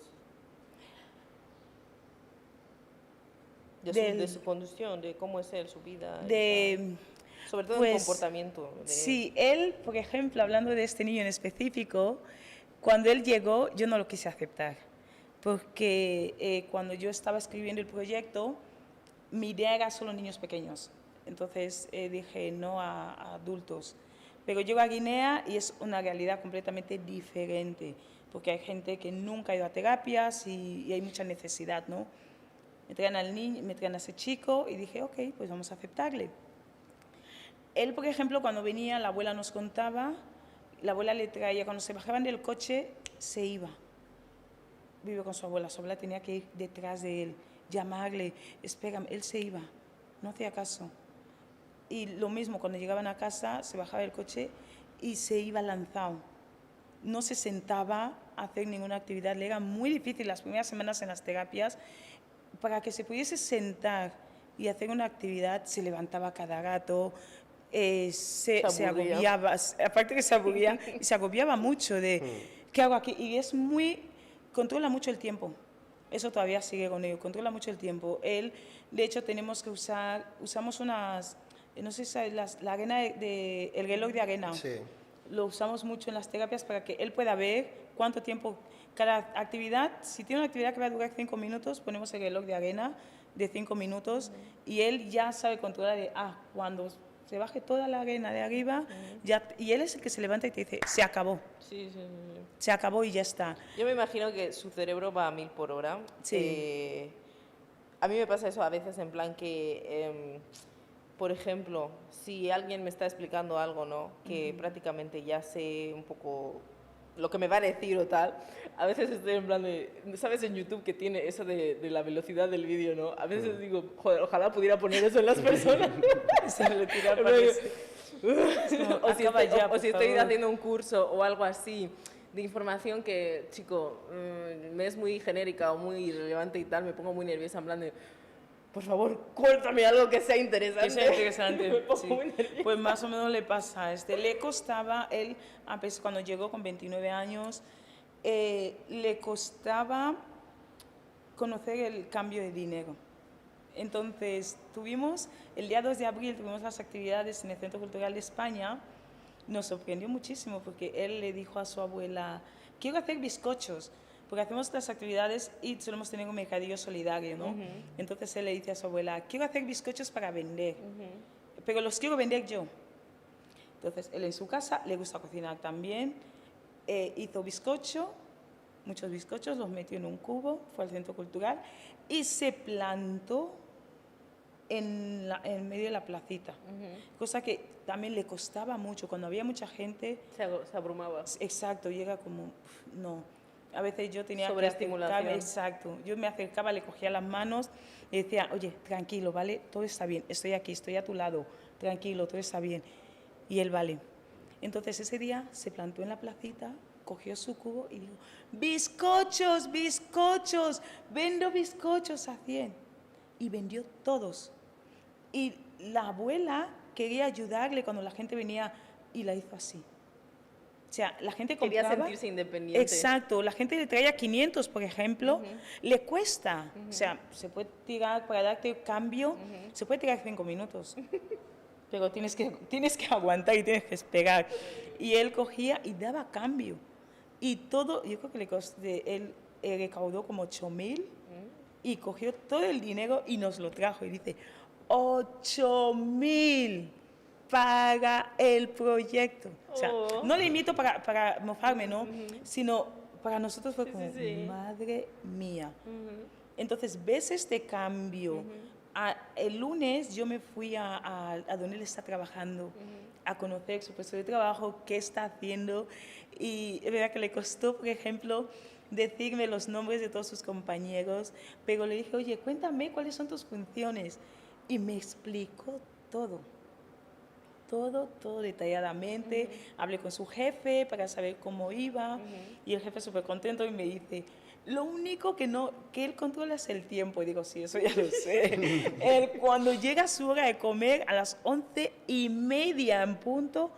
De su conducción, de cómo es él, su vida. Sobre todo el comportamiento. Sí, él, por ejemplo, hablando de este niño en específico, cuando él llegó yo no lo quise aceptar, porque cuando yo estaba escribiendo el proyecto, mi idea era solo niños pequeños. Entonces dije no a adultos. Pero llego a Guinea y es una realidad completamente diferente, porque hay gente que nunca ha ido a terapias y hay mucha necesidad, ¿no? Me traen al niño, me traen a ese chico y dije, ok, pues vamos a aceptarle. Él, por ejemplo, cuando venía, la abuela nos contaba, la abuela le traía, cuando se bajaban del coche, se iba. Vive con su abuela tenía que ir detrás de él, llamarle, espérame, él se iba, no hacía caso. Y lo mismo, cuando llegaban a casa, se bajaba del coche y se iba lanzado. No se sentaba a hacer ninguna actividad, le era muy difícil las primeras semanas en las terapias. Para que se pudiese sentar y hacer una actividad, se levantaba cada rato, se agobiaba, aparte que se aburría, se agobiaba mucho de ¿qué hago aquí? Y controla mucho el tiempo, eso todavía sigue con ello, controla mucho el tiempo. Él, de hecho, usamos unas, no sé si sabes, la arena el reloj de arena. Sí. Lo usamos mucho en las terapias para que él pueda ver cuánto tiempo cada actividad. Si tiene una actividad que va a durar 5 minutos, ponemos el reloj de arena de 5 minutos y él ya sabe controlar cuando se baje toda la arena de arriba, y él es el que se levanta y te dice, se acabó. Sí. Se acabó y ya está. Yo me imagino que su cerebro va a 1000 por hora. Sí. A mí me pasa eso a veces, en plan que, por ejemplo, si alguien me está explicando algo, ¿no? Que prácticamente ya sé un poco lo que me va a decir o tal, a veces estoy en plan de, ¿sabes en YouTube que tiene eso de la velocidad del vídeo, no? A veces digo, joder, ojalá pudiera poner eso en las personas. O si estoy haciendo un curso o algo así de información que, chico, me es muy genérica o muy irrelevante y tal, me pongo muy nerviosa en plan de, por favor, cuéntame algo que sea interesante. Que sea interesante, sí. Pues más o menos le pasa. Le costaba, él, cuando llegó con 29 años, le costaba conocer el cambio de dinero. Entonces, el día 2 de abril, tuvimos las actividades en el Centro Cultural de España. Nos sorprendió muchísimo porque él le dijo a su abuela, quiero hacer bizcochos. Porque hacemos estas actividades y solemos tener un mercadillo solidario, ¿no? Entonces él le dice a su abuela, quiero hacer bizcochos para vender, pero los quiero vender yo. Entonces él en su casa le gusta cocinar también, hizo muchos bizcochos, los metió en un cubo, fue al centro cultural y se plantó en medio de la placita, cosa que también le costaba mucho, cuando había mucha gente. Se abrumaba. Exacto, llega como, no. A veces yo tenía que acercarme, exacto, yo me acercaba, le cogía las manos y decía, oye, tranquilo, ¿vale? Todo está bien, estoy aquí, estoy a tu lado, tranquilo, todo está bien. Y él, vale. Entonces ese día se plantó en la placita, cogió su cubo y dijo, bizcochos, bizcochos, vendo bizcochos a 100. Y vendió todos. Y la abuela quería ayudarle cuando la gente venía y la hizo así. sea, la gente Quería compraba... sentirse independiente. Exacto, la gente le traía 500, por ejemplo, le cuesta. O sea, se puede tirar, para darte cambio, se puede tirar 5 minutos. Pero tienes que aguantar y tienes que esperar. Y él cogía y daba cambio. Y todo, yo creo que él recaudó como 8.000 y cogió todo el dinero y nos lo trajo. Y dice, 8.000 para el proyecto. O sea, no le invito para mofarme, ¿no? Sino para nosotros fue como, madre mía. Entonces, ves este cambio. El lunes yo me fui a donde él está trabajando, a conocer su puesto de trabajo, qué está haciendo. Y es verdad que le costó, por ejemplo, decirme los nombres de todos sus compañeros, pero le dije, oye, cuéntame cuáles son tus funciones. Y me explicó todo. Todo detalladamente. Hablé con su jefe para saber cómo iba y el jefe súper contento y me dice, lo único que él controla es el tiempo. Y digo, sí, eso ya lo sé. Él, cuando llega su hora de comer a las 11:30 en punto,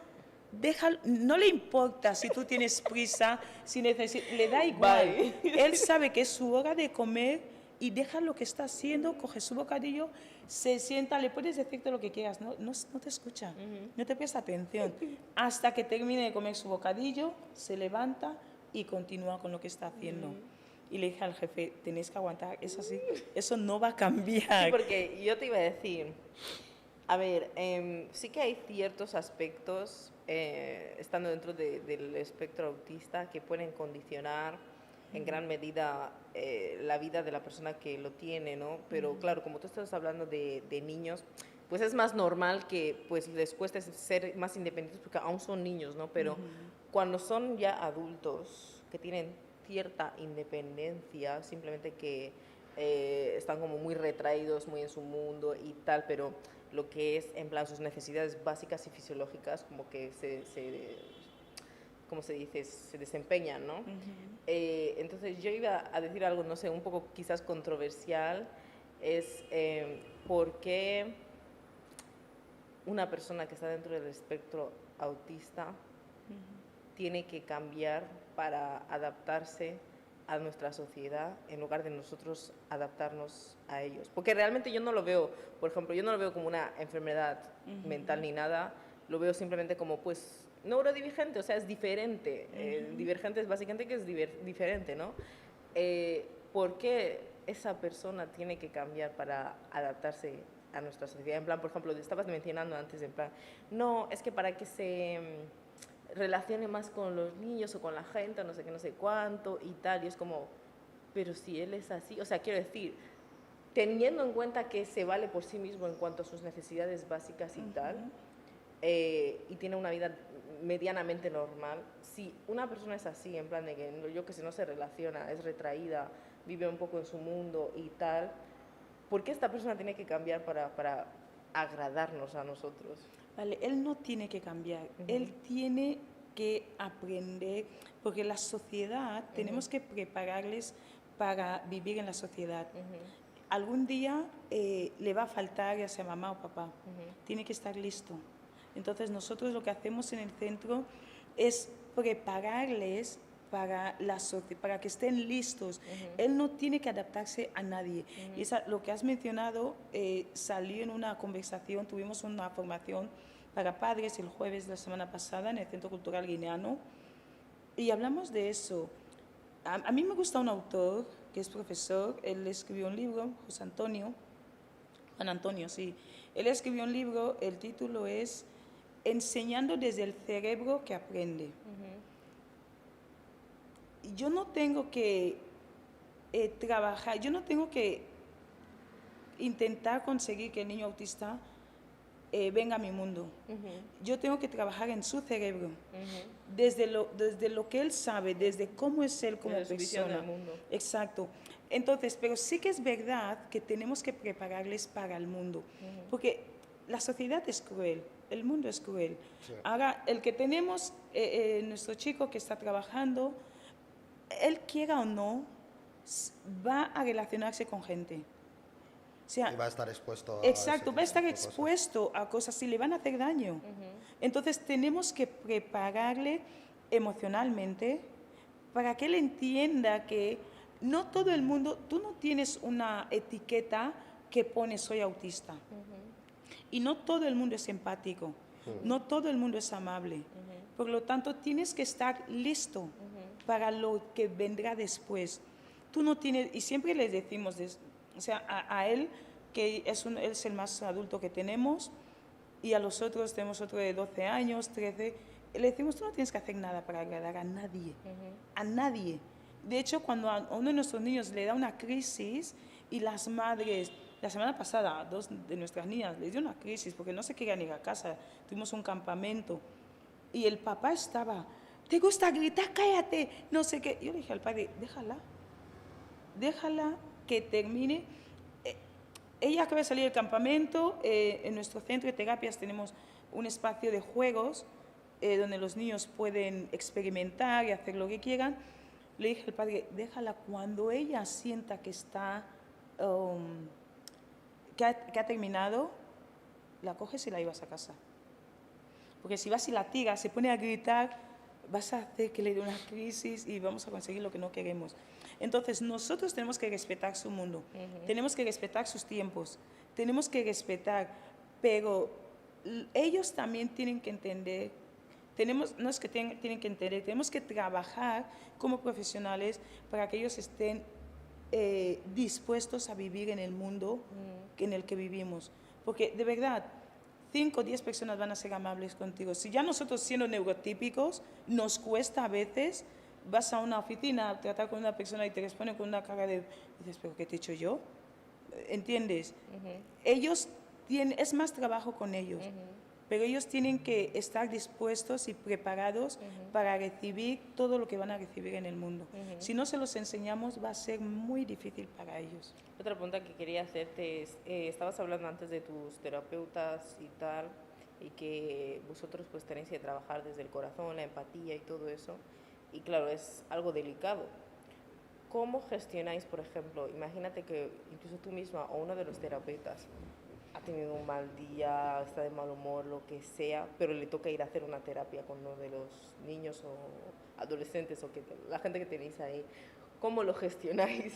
no le importa si tú tienes prisa, si le da igual. Bye. Él sabe que es su hora de comer y deja lo que está haciendo, coge su bocadillo, se sienta, le puedes decir todo lo que quieras, no te escucha, no te presta atención. Hasta que termine de comer su bocadillo, se levanta y continúa con lo que está haciendo. Y le dije al jefe, tenéis que aguantar, es así, eso no va a cambiar. Sí, porque yo te iba a decir, a ver, sí que hay ciertos aspectos, estando dentro del espectro autista, que pueden condicionar en gran medida la vida de la persona que lo tiene, ¿no? Pero claro, como tú estás hablando de niños, pues es más normal que pues les cueste ser más independientes porque aún son niños, ¿no? Pero cuando son ya adultos que tienen cierta independencia, simplemente que están como muy retraídos, muy en su mundo y tal, pero lo que es en plan sus necesidades básicas y fisiológicas como que ¿cómo se dice? Se desempeñan, ¿no? Entonces yo iba a decir algo, no sé, un poco quizás controversial, es por qué una persona que está dentro del espectro autista tiene que cambiar para adaptarse a nuestra sociedad en lugar de nosotros adaptarnos a ellos. Porque realmente yo no lo veo, por ejemplo, yo no lo veo como una enfermedad mental ni nada, lo veo simplemente como pues neurodivergente, o sea, es diferente. Divergente es básicamente que es diferente, ¿no? ¿Por qué esa persona tiene que cambiar para adaptarse a nuestra sociedad? En plan, por ejemplo, estabas mencionando antes, en plan, no, es que para que se relacione más con los niños o con la gente, no sé qué, no sé cuánto y tal, y es como, pero si él es así, o sea, quiero decir, teniendo en cuenta que se vale por sí mismo en cuanto a sus necesidades básicas y tal, y tiene una vida medianamente normal, si una persona es así, en plan de que yo que sé, no se relaciona, es retraída, vive un poco en su mundo y tal, ¿por qué esta persona tiene que cambiar para agradarnos a nosotros? Vale, él no tiene que cambiar, él tiene que aprender, porque la sociedad, tenemos que prepararles para vivir en la sociedad. Algún día le va a faltar ya sea mamá o papá, tiene que estar listo. Entonces nosotros lo que hacemos en el centro es prepararles para que estén listos. Él no tiene que adaptarse a nadie. Y lo que has mencionado salió en una conversación, tuvimos una formación para padres el jueves de la semana pasada en el Centro Cultural Guineano y hablamos de eso. A mí me gusta un autor que es profesor, él escribió un libro, Juan Antonio, sí. Él escribió un libro, el título es Enseñando desde el cerebro que aprende. Yo no tengo que trabajar, yo no tengo que intentar conseguir que el niño autista venga a mi mundo. Yo tengo que trabajar en su cerebro, desde lo que él sabe, desde cómo es él como persona. Exacto. Entonces, pero sí que es verdad que tenemos que prepararles para el mundo, porque la sociedad es cruel, el mundo es cruel. Sí. Ahora, el que tenemos, nuestro chico que está trabajando, él quiera o no, va a relacionarse con gente. O sea, y va a estar expuesto a exacto, va a estar expuesto a cosas y le van a hacer daño. Entonces tenemos que prepararle emocionalmente, para que él entienda que no todo el mundo, tú no tienes una etiqueta que pone soy autista. Y no todo el mundo es empático, no todo el mundo es amable. Por lo tanto, tienes que estar listo para lo que vendrá después. Tú no tienes, y siempre le decimos, o sea, a él, que él es el más adulto que tenemos, y a los otros, tenemos otro de 12 años, 13, le decimos, tú no tienes que hacer nada para agradar a nadie, a nadie. De hecho, cuando a uno de nuestros niños le da una crisis y las madres, la semana pasada, 2 de nuestras niñas les dio una crisis porque no se querían ir a casa, tuvimos un campamento y el papá estaba, ¿te gusta gritar? Cállate, no sé qué. Yo le dije al padre, déjala que termine. Ella acaba de salir del campamento, en nuestro centro de terapias tenemos un espacio de juegos donde los niños pueden experimentar y hacer lo que quieran. Le dije al padre, déjala cuando ella sienta que está, que ha terminado, la coges y la llevas a casa. Porque si vas y la tiras, se pone a gritar, vas a hacer que le dé una crisis y vamos a conseguir lo que no queremos. Entonces, nosotros tenemos que respetar su mundo, tenemos que respetar sus tiempos, tenemos que respetar, pero ellos también tienen que entender, no es que tienen que entender, tenemos que trabajar como profesionales para que ellos estén dispuestos a vivir en el mundo en el que vivimos. Porque de verdad, 5 o 10 personas van a ser amables contigo. Si ya nosotros siendo neurotípicos nos cuesta a veces, vas a una oficina a tratar con una persona y te responden con una cara de, dices, ¿pero qué te he hecho yo? ¿Entiendes? Ellos tienen, es más trabajo con ellos, pero ellos tienen que estar dispuestos y preparados para recibir todo lo que van a recibir en el mundo. Si no se los enseñamos, va a ser muy difícil para ellos. Otra pregunta que quería hacerte es, estabas hablando antes de tus terapeutas y tal, y que vosotros pues tenéis que trabajar desde el corazón, la empatía y todo eso, y claro, es algo delicado. ¿Cómo gestionáis, por ejemplo, imagínate que incluso tú misma o uno de los terapeutas ha tenido un mal día, está de mal humor, lo que sea, pero le toca ir a hacer una terapia con uno de los niños o adolescentes o la gente que tenéis ahí? ¿Cómo lo gestionáis?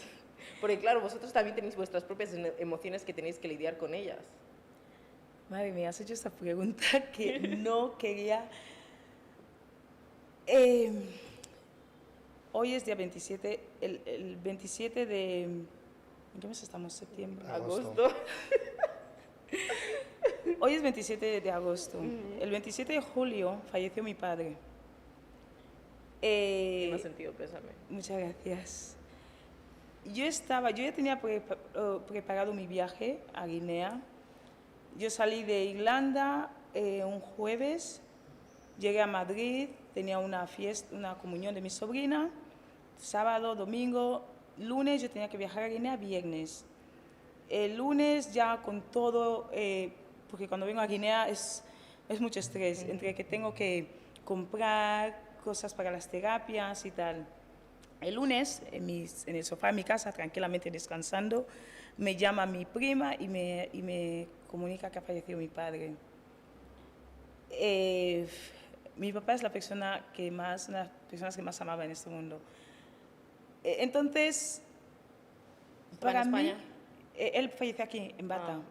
Porque claro, vosotros también tenéis vuestras propias emociones que tenéis que lidiar con ellas. Madre mía, has hecho esta pregunta que no quería. Hoy es día 27, el 27 de... ¿En qué mes estamos? ¿Septiembre? Agosto. Hoy es 27 de agosto. El 27 de julio falleció mi padre. Me ha sentido pésame. Muchas gracias. Yo ya tenía preparado mi viaje a Guinea. Yo salí de Irlanda un jueves, llegué a Madrid, tenía una fiesta, una comunión de mi sobrina, sábado, domingo, lunes yo tenía que viajar a Guinea, viernes. El lunes ya con todo, porque cuando vengo a Guinea es mucho estrés, entre que tengo que comprar cosas para las terapias y tal. El lunes, en el sofá de mi casa, tranquilamente descansando, me llama mi prima y me comunica que ha fallecido mi padre. Mi papá es una de las personas que más amaba en este mundo. Entonces, para mí, él falleció aquí, en Bata.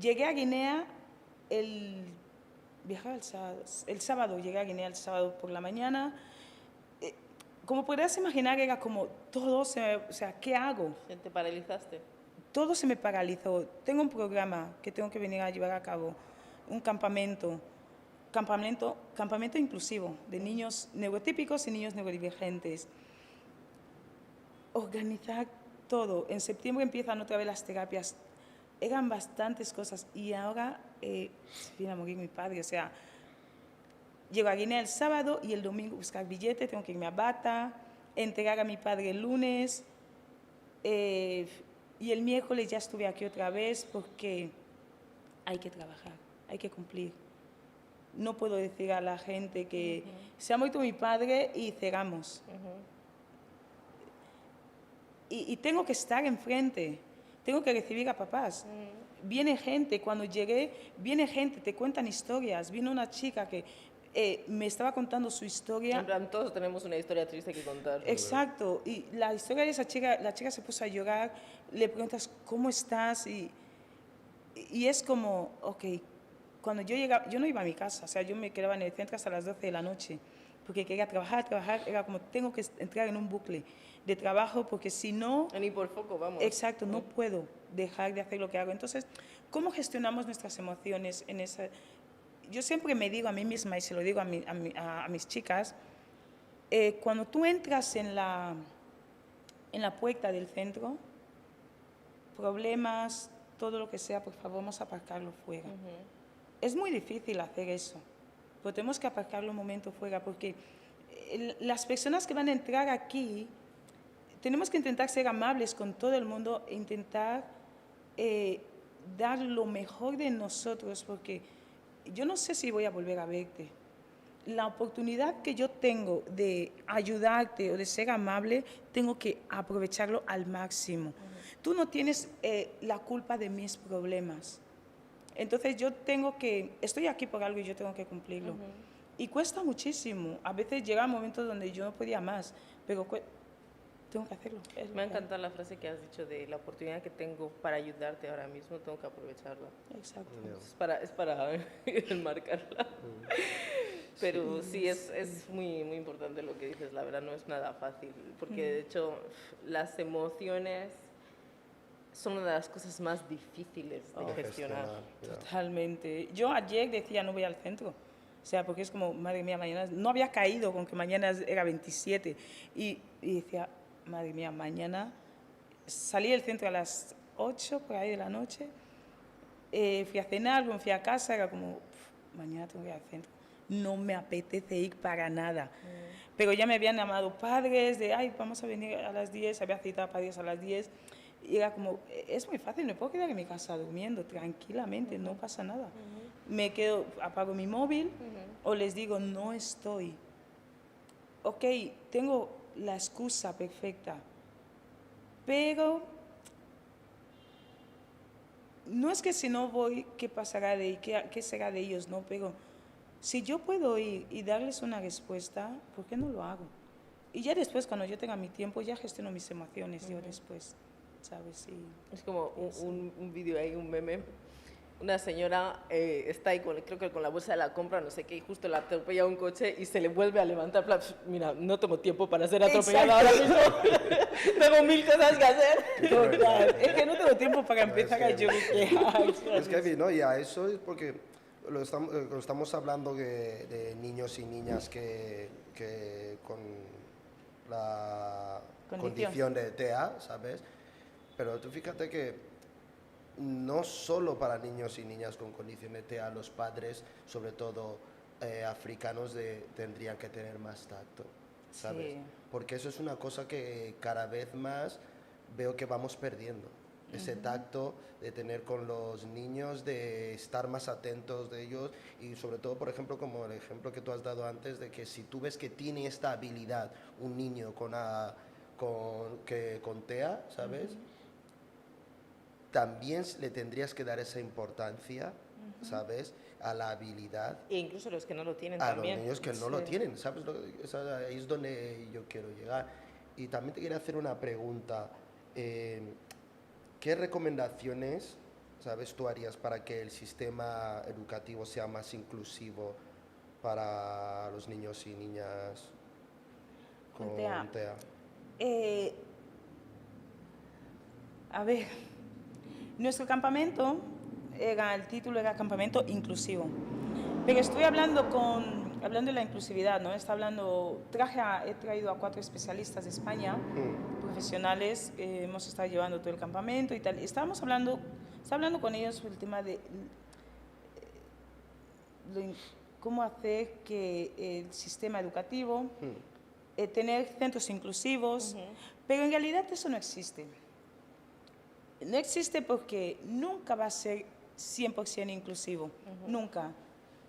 Llegué a Guinea el sábado, llegué a Guinea el sábado por la mañana. Como podrás imaginar, era como todo o sea, ¿qué hago? ¿Te paralizaste? Todo se me paralizó. Tengo un programa que tengo que venir a llevar a cabo, un campamento inclusivo de niños neurotípicos y niños neurodivergentes. Organizar todo. En septiembre empiezan otra vez las terapias. Eran bastantes cosas y ahora se viene a morir mi padre. O sea, llego a Guinea el sábado y el domingo buscar billete, tengo que irme a Bata, entregar a mi padre el lunes y el miércoles ya estuve aquí otra vez porque hay que trabajar, hay que cumplir. No puedo decir a la gente que se ha muerto mi padre y cerramos. Y tengo que estar enfrente, tengo que recibir a papás. Viene gente, cuando llegué, viene gente, te cuentan historias. Vino una chica que me estaba contando su historia. En plan, todos tenemos una historia triste que contar. Exacto, y la historia de esa chica, la chica se puso a llorar, le preguntas, ¿cómo estás? Y es como, ok, cuando yo llegaba, yo no iba a mi casa, o sea, yo me quedaba en el centro hasta las 12 de la noche, porque quería trabajar, era como, tengo que entrar en un bucle de trabajo, porque si no... Ni por foco, vamos. Exacto, no puedo dejar de hacer lo que hago. Entonces, ¿cómo gestionamos nuestras emociones en esa...? Yo siempre me digo a mí misma, y se lo digo a mis chicas, cuando tú entras en la puerta del centro, problemas, todo lo que sea, por favor, vamos a aparcarlo fuera. Es muy difícil hacer eso, pero tenemos que aparcarlo un momento fuera, porque las personas que van a entrar aquí, tenemos que intentar ser amables con todo el mundo e intentar dar lo mejor de nosotros, porque yo no sé si voy a volver a verte. La oportunidad que yo tengo de ayudarte o de ser amable, tengo que aprovecharlo al máximo. Tú no tienes la culpa de mis problemas. Entonces yo estoy aquí por algo y yo tengo que cumplirlo. Y cuesta muchísimo. A veces llega momentos donde yo no podía más, pero tengo que hacerlo. Me ha encantado la frase que has dicho de la oportunidad que tengo para ayudarte ahora mismo, tengo que aprovecharla. Exacto. Es para enmarcarla. Pero sí, es muy, muy importante lo que dices, la verdad no es nada fácil, porque de hecho las emociones son una de las cosas más difíciles de gestionar. Totalmente. Yo ayer decía no voy al centro, o sea, porque es como, madre mía, mañana, no había caído con que mañana era 27, y decía, madre mía, mañana salí del centro a las 8 por ahí de la noche, fui a cenar, me fui a casa, era como, mañana tengo que ir al centro. No me apetece ir para nada. Pero ya me habían llamado padres de, ay, vamos a venir a las 10, había citado padres a las 10. Y era como, es muy fácil, me puedo quedar en mi casa durmiendo tranquilamente, no pasa nada. Me quedo, apago mi móvil o les digo, no estoy. Ok, tengo la excusa perfecta, pero no es que si no voy, ¿qué pasará de qué será de ellos? No, pero si yo puedo ir y darles una respuesta, ¿por qué no lo hago? Y ya después, cuando yo tenga mi tiempo, ya gestiono mis emociones, yo después, ¿sabes? Es como un vídeo ahí, un meme. Una señora está ahí, creo que con la bolsa de la compra, no sé qué, y justo la atropella un coche y se le vuelve a levantar. Plan, mira, no tengo tiempo para ser atropellada ahora mismo. Tengo 1000 cosas que hacer. Total. Es que no tengo tiempo para empezar a lloriquear. Es que, no, y a eso es porque lo estamos hablando de niños y niñas que con la condición de TEA, ¿sabes? Pero tú fíjate que no solo para niños y niñas con condición de TEA, los padres, sobre todo africanos, tendrían que tener más tacto, ¿sabes? Sí. Porque eso es una cosa que cada vez más veo que vamos perdiendo. Ese tacto de tener con los niños, de estar más atentos de ellos y sobre todo, por ejemplo, como el ejemplo que tú has dado antes, de que si tú ves que tiene esta habilidad un niño con TEA, ¿sabes? También le tendrías que dar esa importancia, ¿sabes? A la habilidad. E incluso los que no lo tienen también. A los niños que no lo tienen, ¿sabes? Ahí es donde yo quiero llegar. Y también te quería hacer una pregunta. ¿Qué recomendaciones, sabes, tú harías para que el sistema educativo sea más inclusivo para los niños y niñas con TEA? A ver, nuestro campamento, el título era Campamento Inclusivo, pero estoy hablando de la inclusividad, ¿no? He traído a 4 especialistas de España, profesionales, hemos estado llevando todo el campamento y tal. Estaba hablando con ellos sobre el tema de cómo hacer que el sistema educativo, tener centros inclusivos, pero en realidad eso no existe. No existe porque nunca va a ser 100% inclusivo, nunca.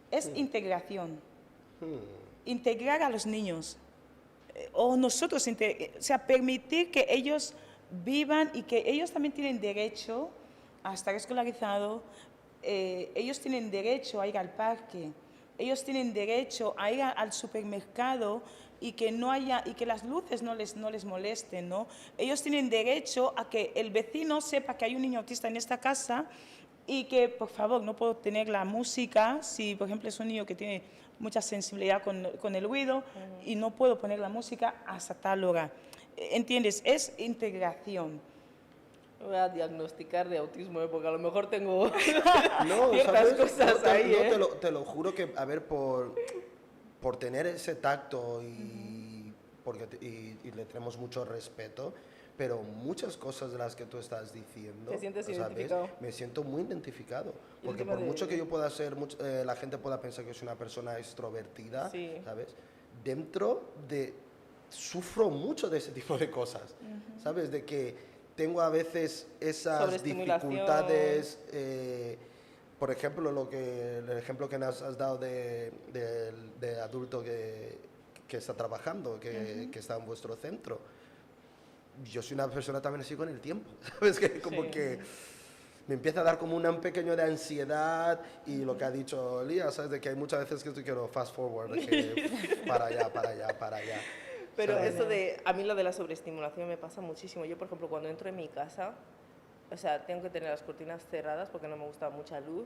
Es integración. Integrar a los niños, o nosotros, o sea, permitir que ellos vivan y que ellos también tienen derecho a estar escolarizados, ellos tienen derecho a ir al parque, ellos tienen derecho a ir al supermercado y que no haya y que las luces no les molesten, ¿no? Ellos tienen derecho a que el vecino sepa que hay un niño autista en esta casa y que, por favor, no puedo tener la música si, por ejemplo, es un niño que tiene mucha sensibilidad con el ruido y no puedo poner la música hasta tal hora. ¿Entiendes? Es integración. Voy a diagnosticar de autismo, porque a lo mejor tengo No, ciertas ¿sabes? cosas ahí, Te lo juro que, a ver, por tener ese tacto y le tenemos mucho respeto, pero muchas cosas de las que tú estás diciendo, ¿Te sientes ¿sabes? identificado? Me siento muy identificado, porque por mucho que yo pueda ser, la gente pueda pensar que soy una persona extrovertida, Sí. ¿sabes? Dentro de... Sufro mucho de ese tipo de cosas, ¿sabes? De que tengo a veces esas dificultades, por ejemplo, el ejemplo que nos has dado de adulto que está trabajando, que está en vuestro centro. Yo soy una persona también así con el tiempo, ¿sabes? Que como que me empieza a dar como un pequeño de ansiedad y lo que ha dicho Lía, ¿sabes? De que hay muchas veces que estoy quiero fast forward, de que para allá, para allá, para allá. Pero ¿sabes? eso de, a mí lo de la sobreestimulación me pasa muchísimo. Yo, por ejemplo, cuando entro en mi casa, o sea, tengo que tener las cortinas cerradas porque no me gusta mucha luz.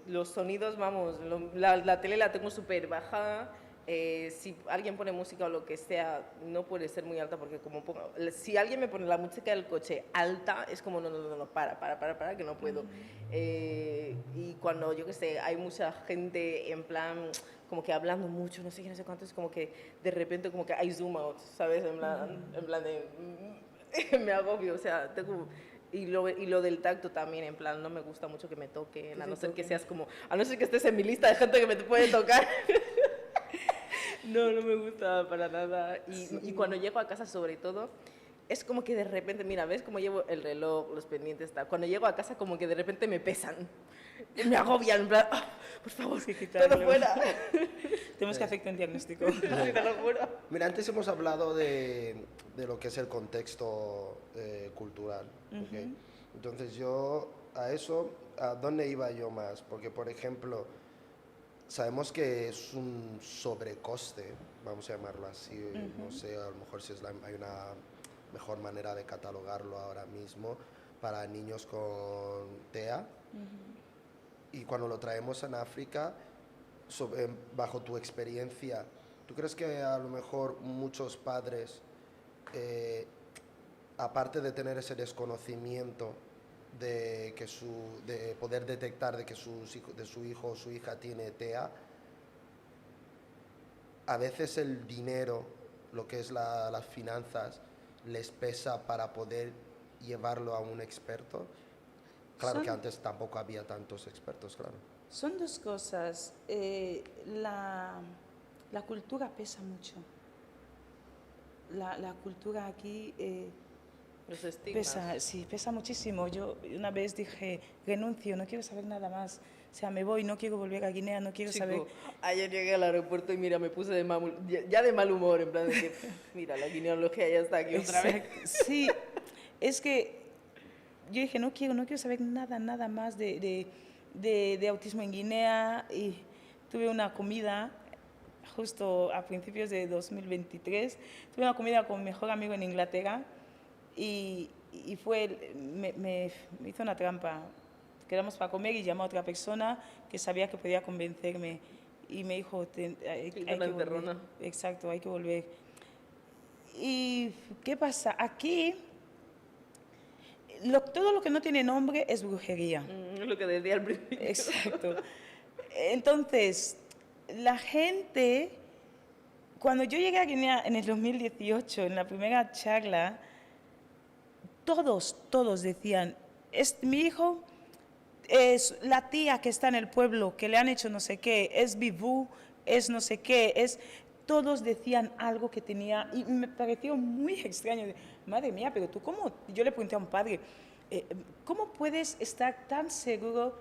Los sonidos, vamos, la tele la tengo súper baja. Si alguien pone música o lo que sea, no puede ser muy alta porque si alguien me pone la música del coche alta, es como no, para, que no puedo. Y cuando, yo qué sé, hay mucha gente en plan como que hablando mucho, no sé qué, no sé cuánto, es como que de repente como que hay zoom out, ¿sabes? En plan de... me agobio, o sea, tengo... Y lo del tacto también, en plan, no me gusta mucho que me toquen, a no ser que seas como... A no ser que estés en mi lista de gente que me puede tocar. No me gusta para nada. Y cuando llego a casa, sobre todo, es como que de repente, mira, ¿ves cómo llevo el reloj, los pendientes, tal? Cuando llego a casa, como que de repente me pesan. Me agobian, en plan, ¡oh, por favor, todo fuera! Tenemos que hacerte un diagnóstico. Sí, te lo juro. Mira, antes hemos hablado de lo que es el contexto cultural, ¿okay? Entonces yo ¿a dónde iba yo más? Porque, por ejemplo, sabemos que es un sobrecoste, vamos a llamarlo así, no sé, a lo mejor si hay una mejor manera de catalogarlo ahora mismo para niños con TEA. Y cuando lo traemos en África, bajo tu experiencia, ¿tú crees que a lo mejor muchos padres, aparte de tener ese desconocimiento de poder detectar de que de su hijo o su hija tiene TEA, a veces el dinero, lo que es las finanzas, les pesa para poder llevarlo a un experto? Claro que antes tampoco había tantos expertos, claro. Son dos cosas. La cultura pesa mucho. La cultura aquí los estigmas. pesa muchísimo. Yo una vez dije, renuncio, no quiero saber nada más. O sea, me voy, no quiero volver a Guinea, no quiero saber... Ayer llegué al aeropuerto y mira, me puse de mal humor, en plan de que, mira, la guineología ya está aquí otra vez. Sí, es que yo dije, no quiero saber nada más de autismo en Guinea, y tuve una comida justo a principios de 2023, tuve una comida con mi mejor amigo en Inglaterra y me hizo una trampa. Quedamos para comer y llamó a otra persona que sabía que podía convencerme y me dijo, hay que volver. Exacto, hay que volver. ¿Y qué pasa? Aquí todo lo que no tiene nombre es brujería. Es lo que decía al principio. Exacto. Entonces, la gente, cuando yo llegué a Guinea en el 2018, en la primera charla, todos decían, mi hijo es la tía que está en el pueblo, que le han hecho no sé qué, es vivú, es no sé qué, todos decían algo que tenía, y me pareció muy extraño. Madre mía, pero tú cómo, yo le pregunté a un padre, ¿cómo puedes estar tan seguro,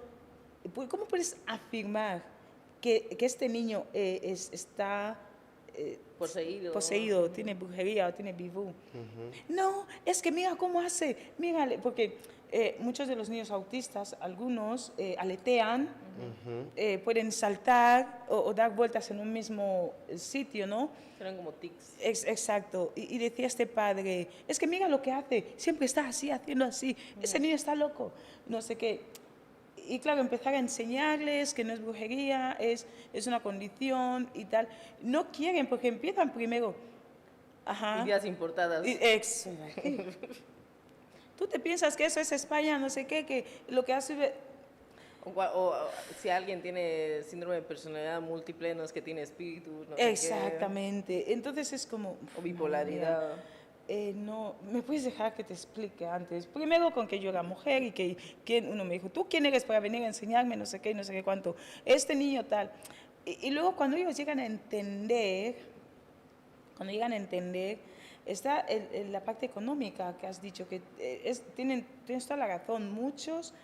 cómo puedes afirmar que este niño está poseído. tiene brujería o tiene vivú. No, es que mira cómo hace, mírale, porque muchos de los niños autistas, algunos aletean, pueden saltar o dar vueltas en un mismo sitio, ¿no? Eran como tics. Exacto. Y decía este padre, es que mira lo que hace, siempre está así, haciendo así, ese niño está loco, no sé qué. Y claro, empezar a enseñarles que no es brujería, es una condición y tal. No quieren porque empiezan primero. Ajá. Ideas importadas. Exacto. Tú te piensas que eso es España, no sé qué, que lo que hace... O si alguien tiene síndrome de personalidad múltiple, no es que tiene espíritu, no sé qué. Exactamente. Entonces es como... O bipolaridad. No, ¿me puedes dejar que te explique antes? Primero con que yo era mujer y que uno me dijo, ¿tú quién eres para venir a enseñarme no sé qué cuánto? Este niño tal. Y luego cuando ellos llegan a entender, está la parte económica que has dicho, que tienes toda la razón. Muchos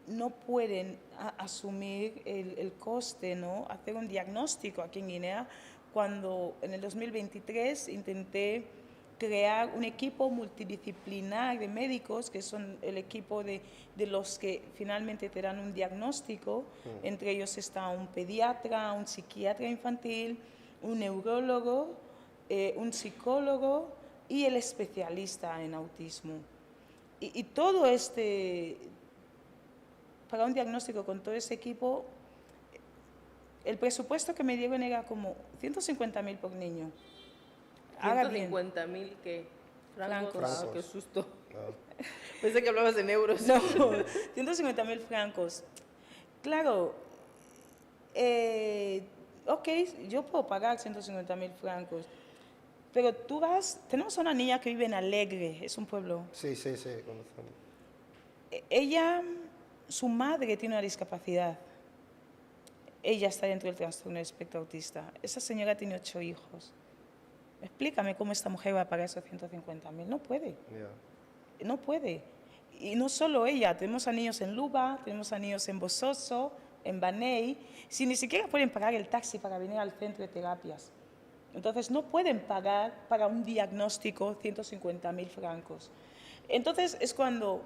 no pueden asumir el coste, ¿no? Hacer un diagnóstico aquí en Guinea. Cuando en el 2023 intenté crear un equipo multidisciplinar de médicos, que son el equipo de los que finalmente te dan un diagnóstico. Entre ellos está un pediatra, un psiquiatra infantil, un neurólogo, un psicólogo y el especialista en autismo. Y todo para un diagnóstico con todo ese equipo, el presupuesto que me dieron era como 150.000 por niño. 150.000 ¿qué? Francos. Ah, qué susto. Pensé que hablabas en euros. No, 150.000 francos. Claro, ok, yo puedo pagar 150.000 francos, pero tú tenemos una niña que vive en Alegre, es un pueblo. Sí, conocemos. Ella, su madre tiene una discapacidad. Ella está dentro del trastorno del espectro autista. Esa señora tiene 8 hijos. Explícame cómo esta mujer va a pagar esos 150.000. No puede. Yeah. No puede. Y no solo ella, tenemos a niños en Luba, tenemos a niños en Bososo, en Baney, si ni siquiera pueden pagar el taxi para venir al centro de terapias. Entonces no pueden pagar para un diagnóstico 150.000 francos. Entonces es cuando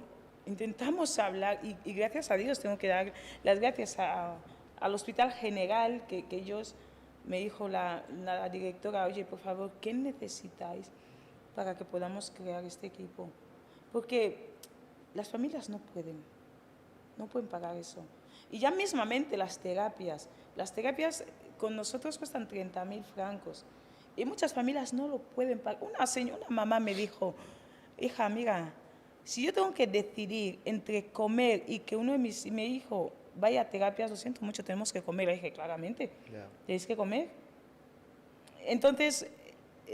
intentamos hablar, y gracias a Dios tengo que dar las gracias al Hospital General, que ellos, me dijo la directora, oye, por favor, ¿qué necesitáis para que podamos crear este equipo? Porque las familias no pueden pagar eso. Y ya mismamente las terapias con nosotros cuestan 30.000 francos. Y muchas familias no lo pueden pagar. Una mamá me dijo, hija, mira, si yo tengo que decidir entre comer y que uno de mi hijo vaya a terapias, lo siento mucho, tenemos que comer. Le dije, claramente, tenéis que comer. Entonces,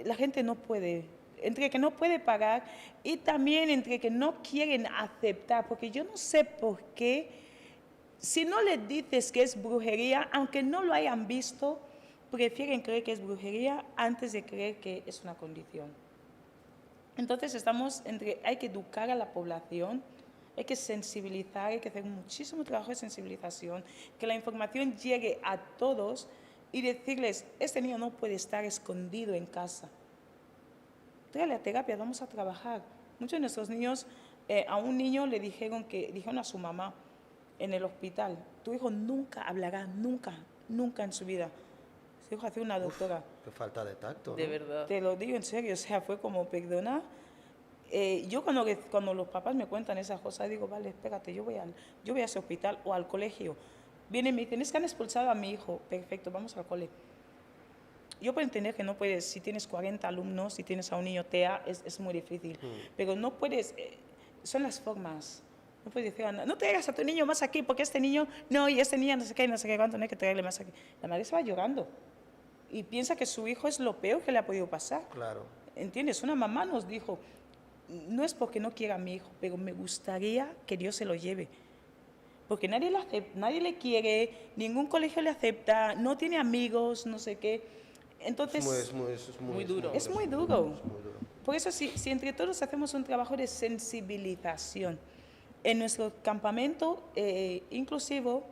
la gente no puede, entre que no puede pagar y también entre que no quieren aceptar, porque yo no sé por qué, si no les dices que es brujería, aunque no lo hayan visto, prefieren creer que es brujería antes de creer que es una condición. Entonces hay que educar a la población, hay que sensibilizar, hay que hacer muchísimo trabajo de sensibilización, que la información llegue a todos y decirles, este niño no puede estar escondido en casa. Tráele a terapia, vamos a trabajar. Muchos de nuestros niños, a un niño le dijeron a su mamá en el hospital, tu hijo nunca hablará, nunca en su vida. Se dijo hace una doctora. Qué falta de tacto, ¿no? De verdad. Te lo digo en serio, o sea, fue como, perdona. Yo cuando los papás me cuentan esas cosas, digo, vale, espérate, yo voy a ese hospital o al colegio. Vienen y me dicen, es que han expulsado a mi hijo. Perfecto, vamos al cole. Yo puedo entender que no puedes, si tienes 40 alumnos, si tienes a un niño TEA, es muy difícil. Pero no puedes, son las formas. No puedes decir, no traigas a tu niño más aquí, porque este niño, no, y este niño no sé qué cuánto, no hay que traerle más aquí. La madre se va llorando y piensa que su hijo es lo peor que le ha podido pasar. Claro. ¿Entiendes? Una mamá nos dijo, no es porque no quiera a mi hijo, pero me gustaría que Dios se lo lleve. Porque nadie le quiere, ningún colegio le acepta, no tiene amigos, no sé qué. Entonces, es muy duro. Es muy duro. Por eso, si entre todos hacemos un trabajo de sensibilización, en nuestro campamento inclusivo,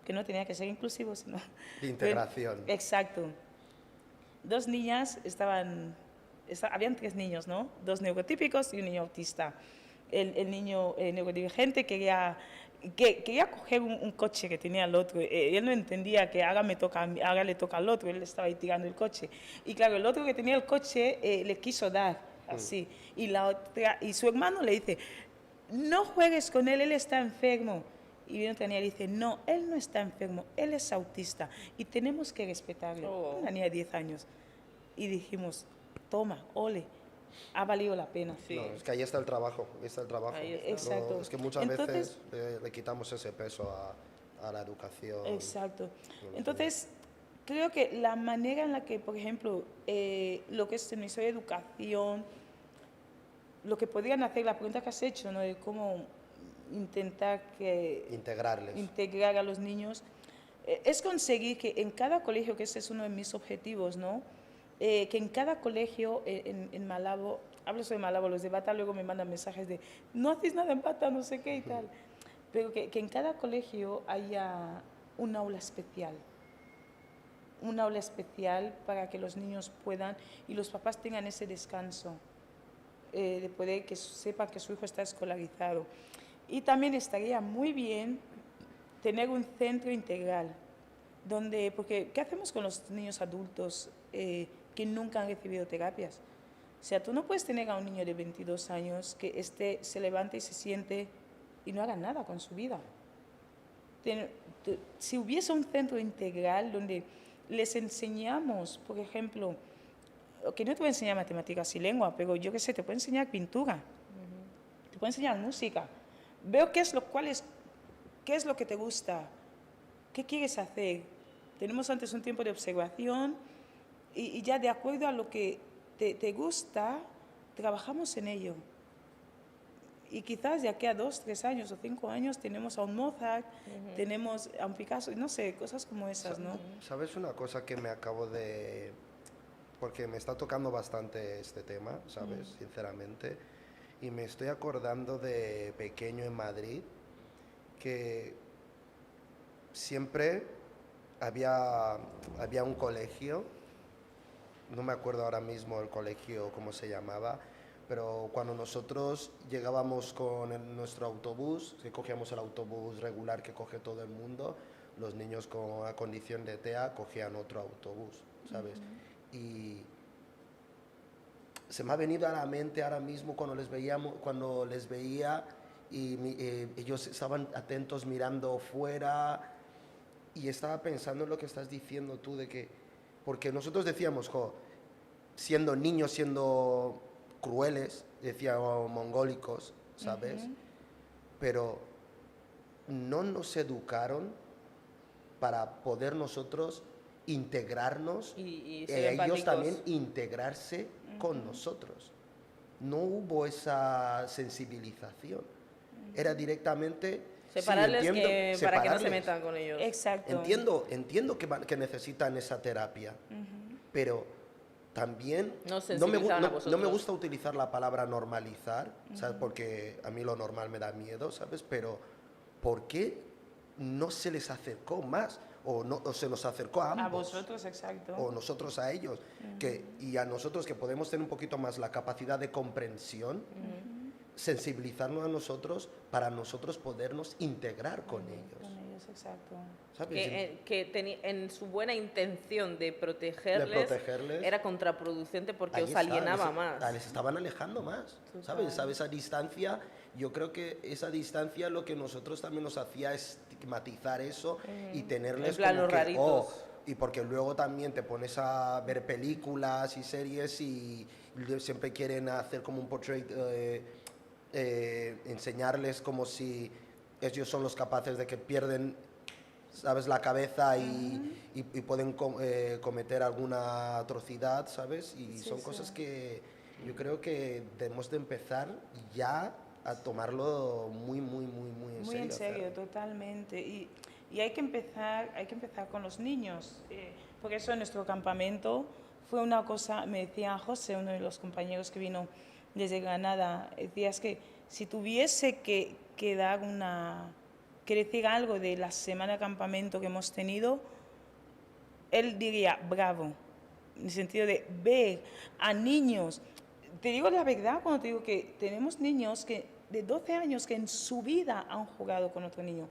que no tenía que ser inclusivo, sino... De integración. Exacto. 2 niñas habían 3 niños, ¿no? 2 neurotípicos y un niño autista. El niño neurodivergente quería coger un coche que tenía el otro. Él no entendía que ahora le toca al otro, él estaba ahí tirando el coche. Y claro, el otro que tenía el coche le quiso dar, así. Y su hermano le dice, no juegues con él está enfermo. Y viene otra niña y dice, no, él no está enfermo, él es autista y tenemos que respetarlo. Una niña de 10 años. Y dijimos, toma, ole, ha valido la pena. Sí. No, es que ahí está el trabajo, Ahí está. Exacto. Es que muchas veces le quitamos ese peso a la educación. Exacto. Entonces, creo que la manera en la que, por ejemplo, lo que es el Ministerio de Educación, lo que podrían hacer, la pregunta que has hecho, ¿no? De cómo intentar integrar a los niños, es conseguir que en cada colegio, que ese es uno de mis objetivos, ¿no? Que en cada colegio en Malabo, hablo sobre Malabo, los de Bata luego me mandan mensajes de no haces nada en Bata, no sé qué y tal, pero que en cada colegio haya un aula especial para que los niños puedan y los papás tengan ese descanso de poder que sepan que su hijo está escolarizado. Y también estaría muy bien tener un centro integral porque ¿qué hacemos con los niños adultos que nunca han recibido terapias? O sea, tú no puedes tener a un niño de 22 años que se levante y se siente y no haga nada con su vida. Si hubiese un centro integral donde les enseñamos, por ejemplo, que no te voy a enseñar matemáticas y lengua, pero yo qué sé, te puedo enseñar pintura, te puedo enseñar música. Veo qué es lo que te gusta, qué quieres hacer. Tenemos antes un tiempo de observación y ya de acuerdo a lo que te gusta, trabajamos en ello. Y quizás de aquí a 2, 3 años o 5 años tenemos a un Mozart, tenemos a un Picasso, no sé, cosas como esas, ¿no? ¿Sabes una cosa que me acabo de...? Porque me está tocando bastante este tema, ¿sabes? Sinceramente. Y me estoy acordando de pequeño en Madrid, que siempre había un colegio, no me acuerdo ahora mismo el colegio, cómo se llamaba, pero cuando nosotros llegábamos con nuestro autobús, que cogíamos el autobús regular que coge todo el mundo, los niños con una condición de TEA cogían otro autobús, ¿sabes? Y se me ha venido a la mente ahora mismo cuando les veía y ellos estaban atentos mirando fuera y estaba pensando en lo que estás diciendo tú de que, porque nosotros decíamos, siendo niños, siendo crueles, decíamos mongólicos, ¿sabes? Pero no nos educaron para poder nosotros integrarnos y ellos también integrarse con nosotros. No hubo esa sensibilización. Era directamente separarles para que no se metan con ellos. Exacto. Entiendo que necesitan esa terapia, pero también no me gusta utilizar la palabra normalizar, ¿sabes? Porque a mí lo normal me da miedo, ¿sabes? Pero ¿por qué no se les acercó más? O se nos acercó a ambos. A vosotros, exacto. O nosotros a ellos. Y a nosotros que podemos tener un poquito más la capacidad de comprensión, sensibilizarnos a nosotros para nosotros podernos integrar con ellos. Con ellos, exacto. ¿Sabes? Que en su buena intención de protegerles era contraproducente porque os alienaba más. Les estaban alejando más. ¿Sabes? Esa distancia, yo creo que esa distancia lo que nosotros también nos hacía estigmatizar eso y tenerles como los que, raritos. Y porque luego también te pones a ver películas y series y siempre quieren hacer como un portrait, enseñarles como si ellos son los capaces de que pierden, ¿sabes?, la cabeza y pueden cometer alguna atrocidad, ¿sabes? Y son cosas que yo creo que debemos de empezar ya a tomarlo muy en serio. Muy en serio, totalmente. Y hay que empezar con los niños. Por eso en nuestro campamento fue una cosa, me decía José, uno de los compañeros que vino desde Granada, decía, es que si tuviese que decir algo de la semana de campamento que hemos tenido, él diría, bravo, en el sentido de ver a niños. Te digo la verdad cuando te digo que tenemos niños de 12 años que en su vida han jugado con otro niño.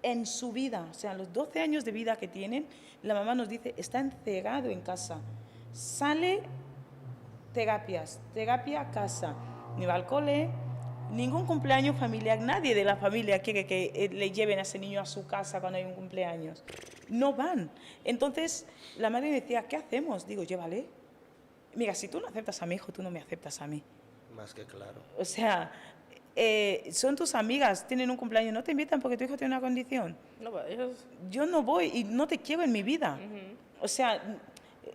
En su vida, o sea, los 12 años de vida que tienen, la mamá nos dice, está encerrado en casa. Sale terapia a casa, ni va al cole, ningún cumpleaños familiar, nadie de la familia quiere que le lleven a ese niño a su casa cuando hay un cumpleaños. No van. Entonces, la madre me decía, ¿qué hacemos? Digo, llévale. Mira, si tú no aceptas a mi hijo, tú no me aceptas a mí. Más que claro. O sea, son tus amigas, tienen un cumpleaños, no te invitan porque tu hijo tiene una condición. No, ellos... Yo no voy y no te quiero en mi vida. O sea,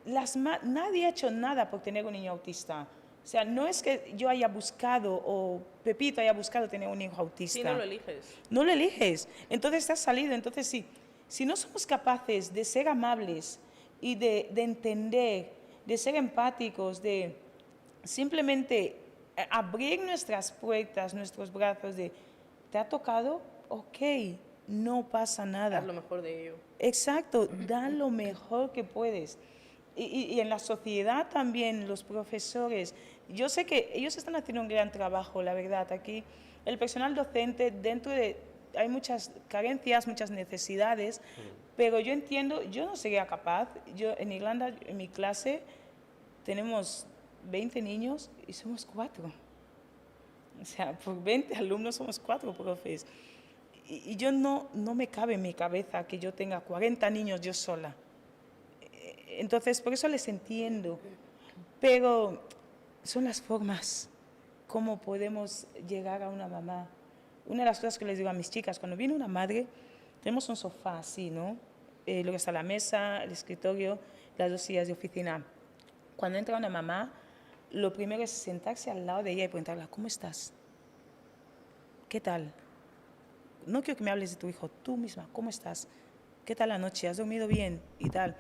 nadie ha hecho nada por tener un niño autista. O sea, no es que yo haya buscado o Pepito haya buscado tener un hijo autista. Sí, no lo eliges. No lo eliges. Entonces te has salido. Entonces sí, si no somos capaces de ser amables y de entender, de ser empáticos, de simplemente abrir nuestras puertas, nuestros brazos, de ¿te ha tocado? Ok, no pasa nada. Dar lo mejor de ello. Exacto, da lo mejor que puedes. Y en la sociedad también, los profesores, yo sé que ellos están haciendo un gran trabajo, la verdad. Aquí el personal docente, hay muchas carencias, muchas necesidades, pero yo entiendo, yo no sería capaz. Yo en Irlanda, en mi clase, tenemos 20 niños y somos 4. O sea, por 20 alumnos somos 4 profes. Y yo no me cabe en mi cabeza que yo tenga 40 niños yo sola. Entonces, por eso les entiendo. Pero son las formas, cómo podemos llegar a una mamá. Una de las cosas que les digo a mis chicas, cuando viene una madre, tenemos un sofá así, ¿no? Luego está la mesa, el escritorio, las 2 sillas de oficina. Cuando entra una mamá, lo primero es sentarse al lado de ella y preguntarle, ¿cómo estás? ¿Qué tal? No quiero que me hables de tu hijo, tú misma, ¿cómo estás? ¿Qué tal la noche? ¿Has dormido bien? Y tal.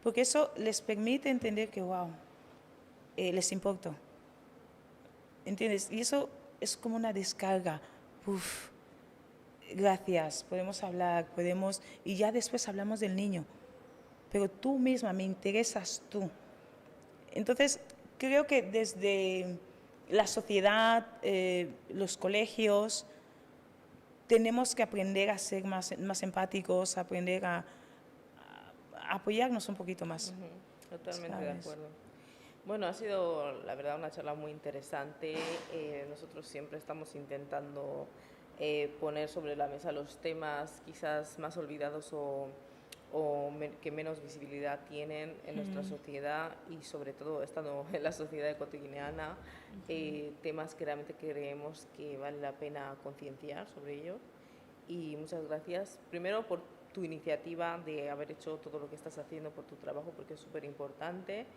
Porque eso les permite entender que, wow, les importo. ¿Entiendes? Y eso es como una descarga. Uf, gracias, podemos hablar, y ya después hablamos del niño. Pero tú misma, me interesas tú. Entonces, creo que desde la sociedad, los colegios, tenemos que aprender a ser más empáticos, aprender a apoyarnos un poquito más. Totalmente ¿sabes? de acuerdo. Bueno, ha sido, la verdad, una charla muy interesante. Nosotros siempre estamos intentando poner sobre la mesa los temas quizás más olvidados que menos visibilidad tienen en nuestra sociedad y sobre todo estando en la sociedad ecuatoguineana, temas que realmente creemos que vale la pena concienciar sobre ello. Y muchas gracias, primero por tu iniciativa de haber hecho todo lo que estás haciendo, por tu trabajo, porque es súper importante.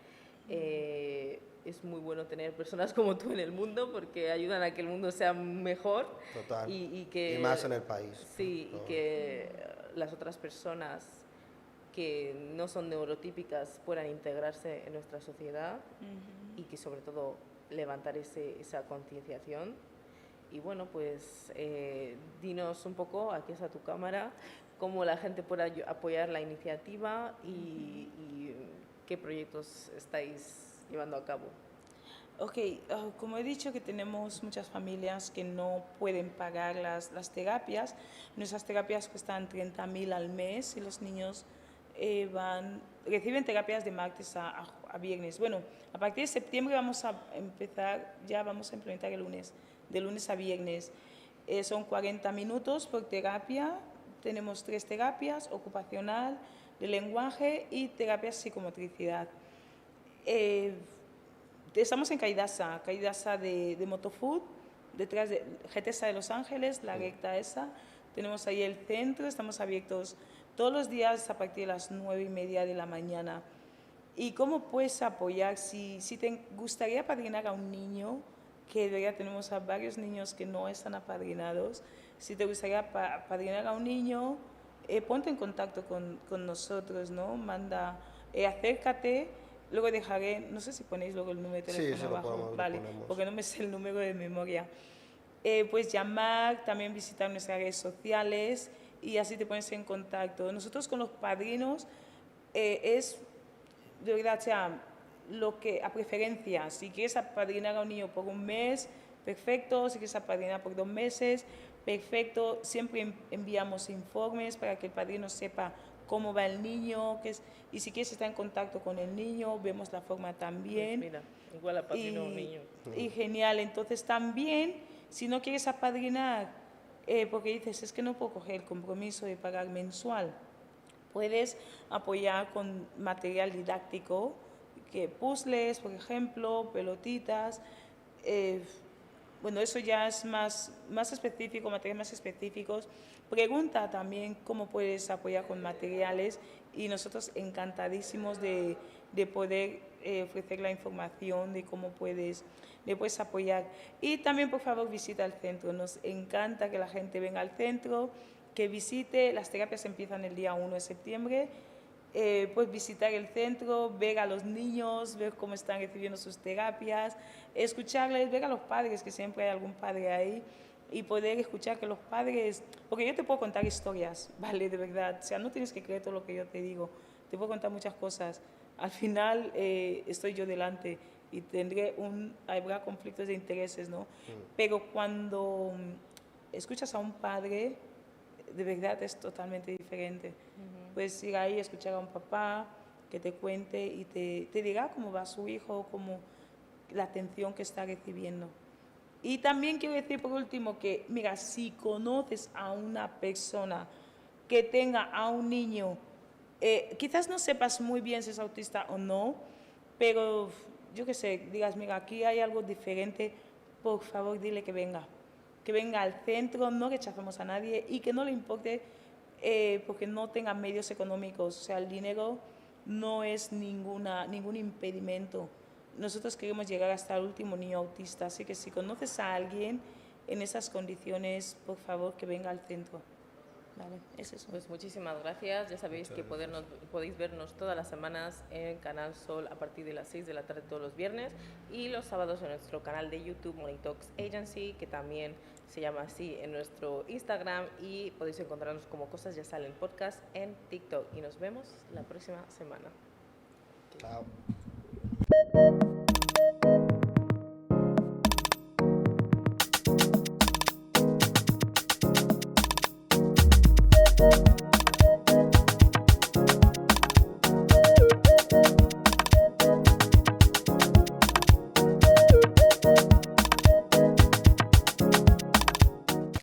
Es muy bueno tener personas como tú en el mundo porque ayudan a que el mundo sea mejor. Total. Y más en el país. Sí, y que las otras personas que no son neurotípicas puedan integrarse en nuestra sociedad y que sobre todo levantar esa concienciación. Y bueno, pues dinos un poco, aquí está tu cámara, cómo la gente puede apoyar la iniciativa y qué proyectos estáis llevando a cabo. Ok, como he dicho que tenemos muchas familias que no pueden pagar las terapias. Nuestras terapias cuestan 30.000 al mes y los niños reciben terapias de martes a viernes. Bueno, a partir de septiembre vamos a implementar el lunes, de lunes a viernes. Son 40 minutos por terapia. Tenemos 3 terapias, ocupacional, de lenguaje y terapias psicomotricidad. Estamos en Caidasa de Motofood, detrás de GTSA de Los Ángeles, la recta esa. Tenemos ahí el centro, estamos abiertos todos los días a partir de las 9:30 de la mañana. ¿Y cómo puedes apoyar? Si te gustaría apadrinar a un niño, que de verdad tenemos a varios niños que no están apadrinados, si te gustaría apadrinar a un niño, ponte en contacto con nosotros, ¿no? Acércate. Luego dejaré, no sé si ponéis luego el número de teléfono abajo, vale, porque no me sé el número de memoria. Puedes llamar, también visitar nuestras redes sociales y así te pones en contacto. Nosotros con los padrinos es, de verdad, o sea, lo que a preferencia. Si quieres apadrinar a un niño por un mes, perfecto. Si quieres apadrinar por 2 meses, perfecto. Siempre enviamos informes para que el padrino sepa cómo va el niño, y si quieres estar en contacto con el niño, vemos la forma también. Pues mira, igual apadrino a un niño. Y genial. Entonces también, si no quieres apadrinar, porque dices, es que no puedo coger el compromiso de pagar mensual, puedes apoyar con material didáctico, que puzzles, por ejemplo, pelotitas. Bueno, eso ya es más específico, materiales más específicos. Pregunta también cómo puedes apoyar con materiales y nosotros encantadísimos de poder ofrecer la información de cómo le puedes apoyar. Y también, por favor, visita el centro. Nos encanta que la gente venga al centro, que visite. Las terapias empiezan el día 1 de septiembre. Pues visitar el centro, ver a los niños, ver cómo están recibiendo sus terapias, escucharles, ver a los padres, que siempre hay algún padre ahí, y poder escuchar que los padres, porque yo te puedo contar historias, ¿vale? De verdad, o sea, no tienes que creer todo lo que yo te digo, te puedo contar muchas cosas. Al final estoy yo delante y habrá conflictos de intereses, ¿no? Pero cuando escuchas a un padre, de verdad es totalmente diferente. Puedes ir ahí, escuchar a un papá que te cuente y te diga cómo va su hijo, cómo la atención que está recibiendo. Y también quiero decir por último que, mira, si conoces a una persona que tenga a un niño, quizás no sepas muy bien si es autista o no, pero yo qué sé, digas, mira, aquí hay algo diferente, por favor dile que venga al centro, no rechazamos a nadie y que no le importe porque no tenga medios económicos, o sea, el dinero no es ningún impedimento. Nosotros queremos llegar hasta el último niño autista, así que si conoces a alguien en esas condiciones, por favor que venga al centro. Vale, es eso. Pues muchísimas gracias. Ya sabéis que podéis vernos todas las semanas en Canal Sol a partir de las 6 de la tarde todos los viernes y los sábados en nuestro canal de YouTube Money Talks Agency, que también se llama así en nuestro Instagram, y podéis encontrarnos como Cosas Ya Salen Podcast en TikTok. Y nos vemos la próxima semana. Chao.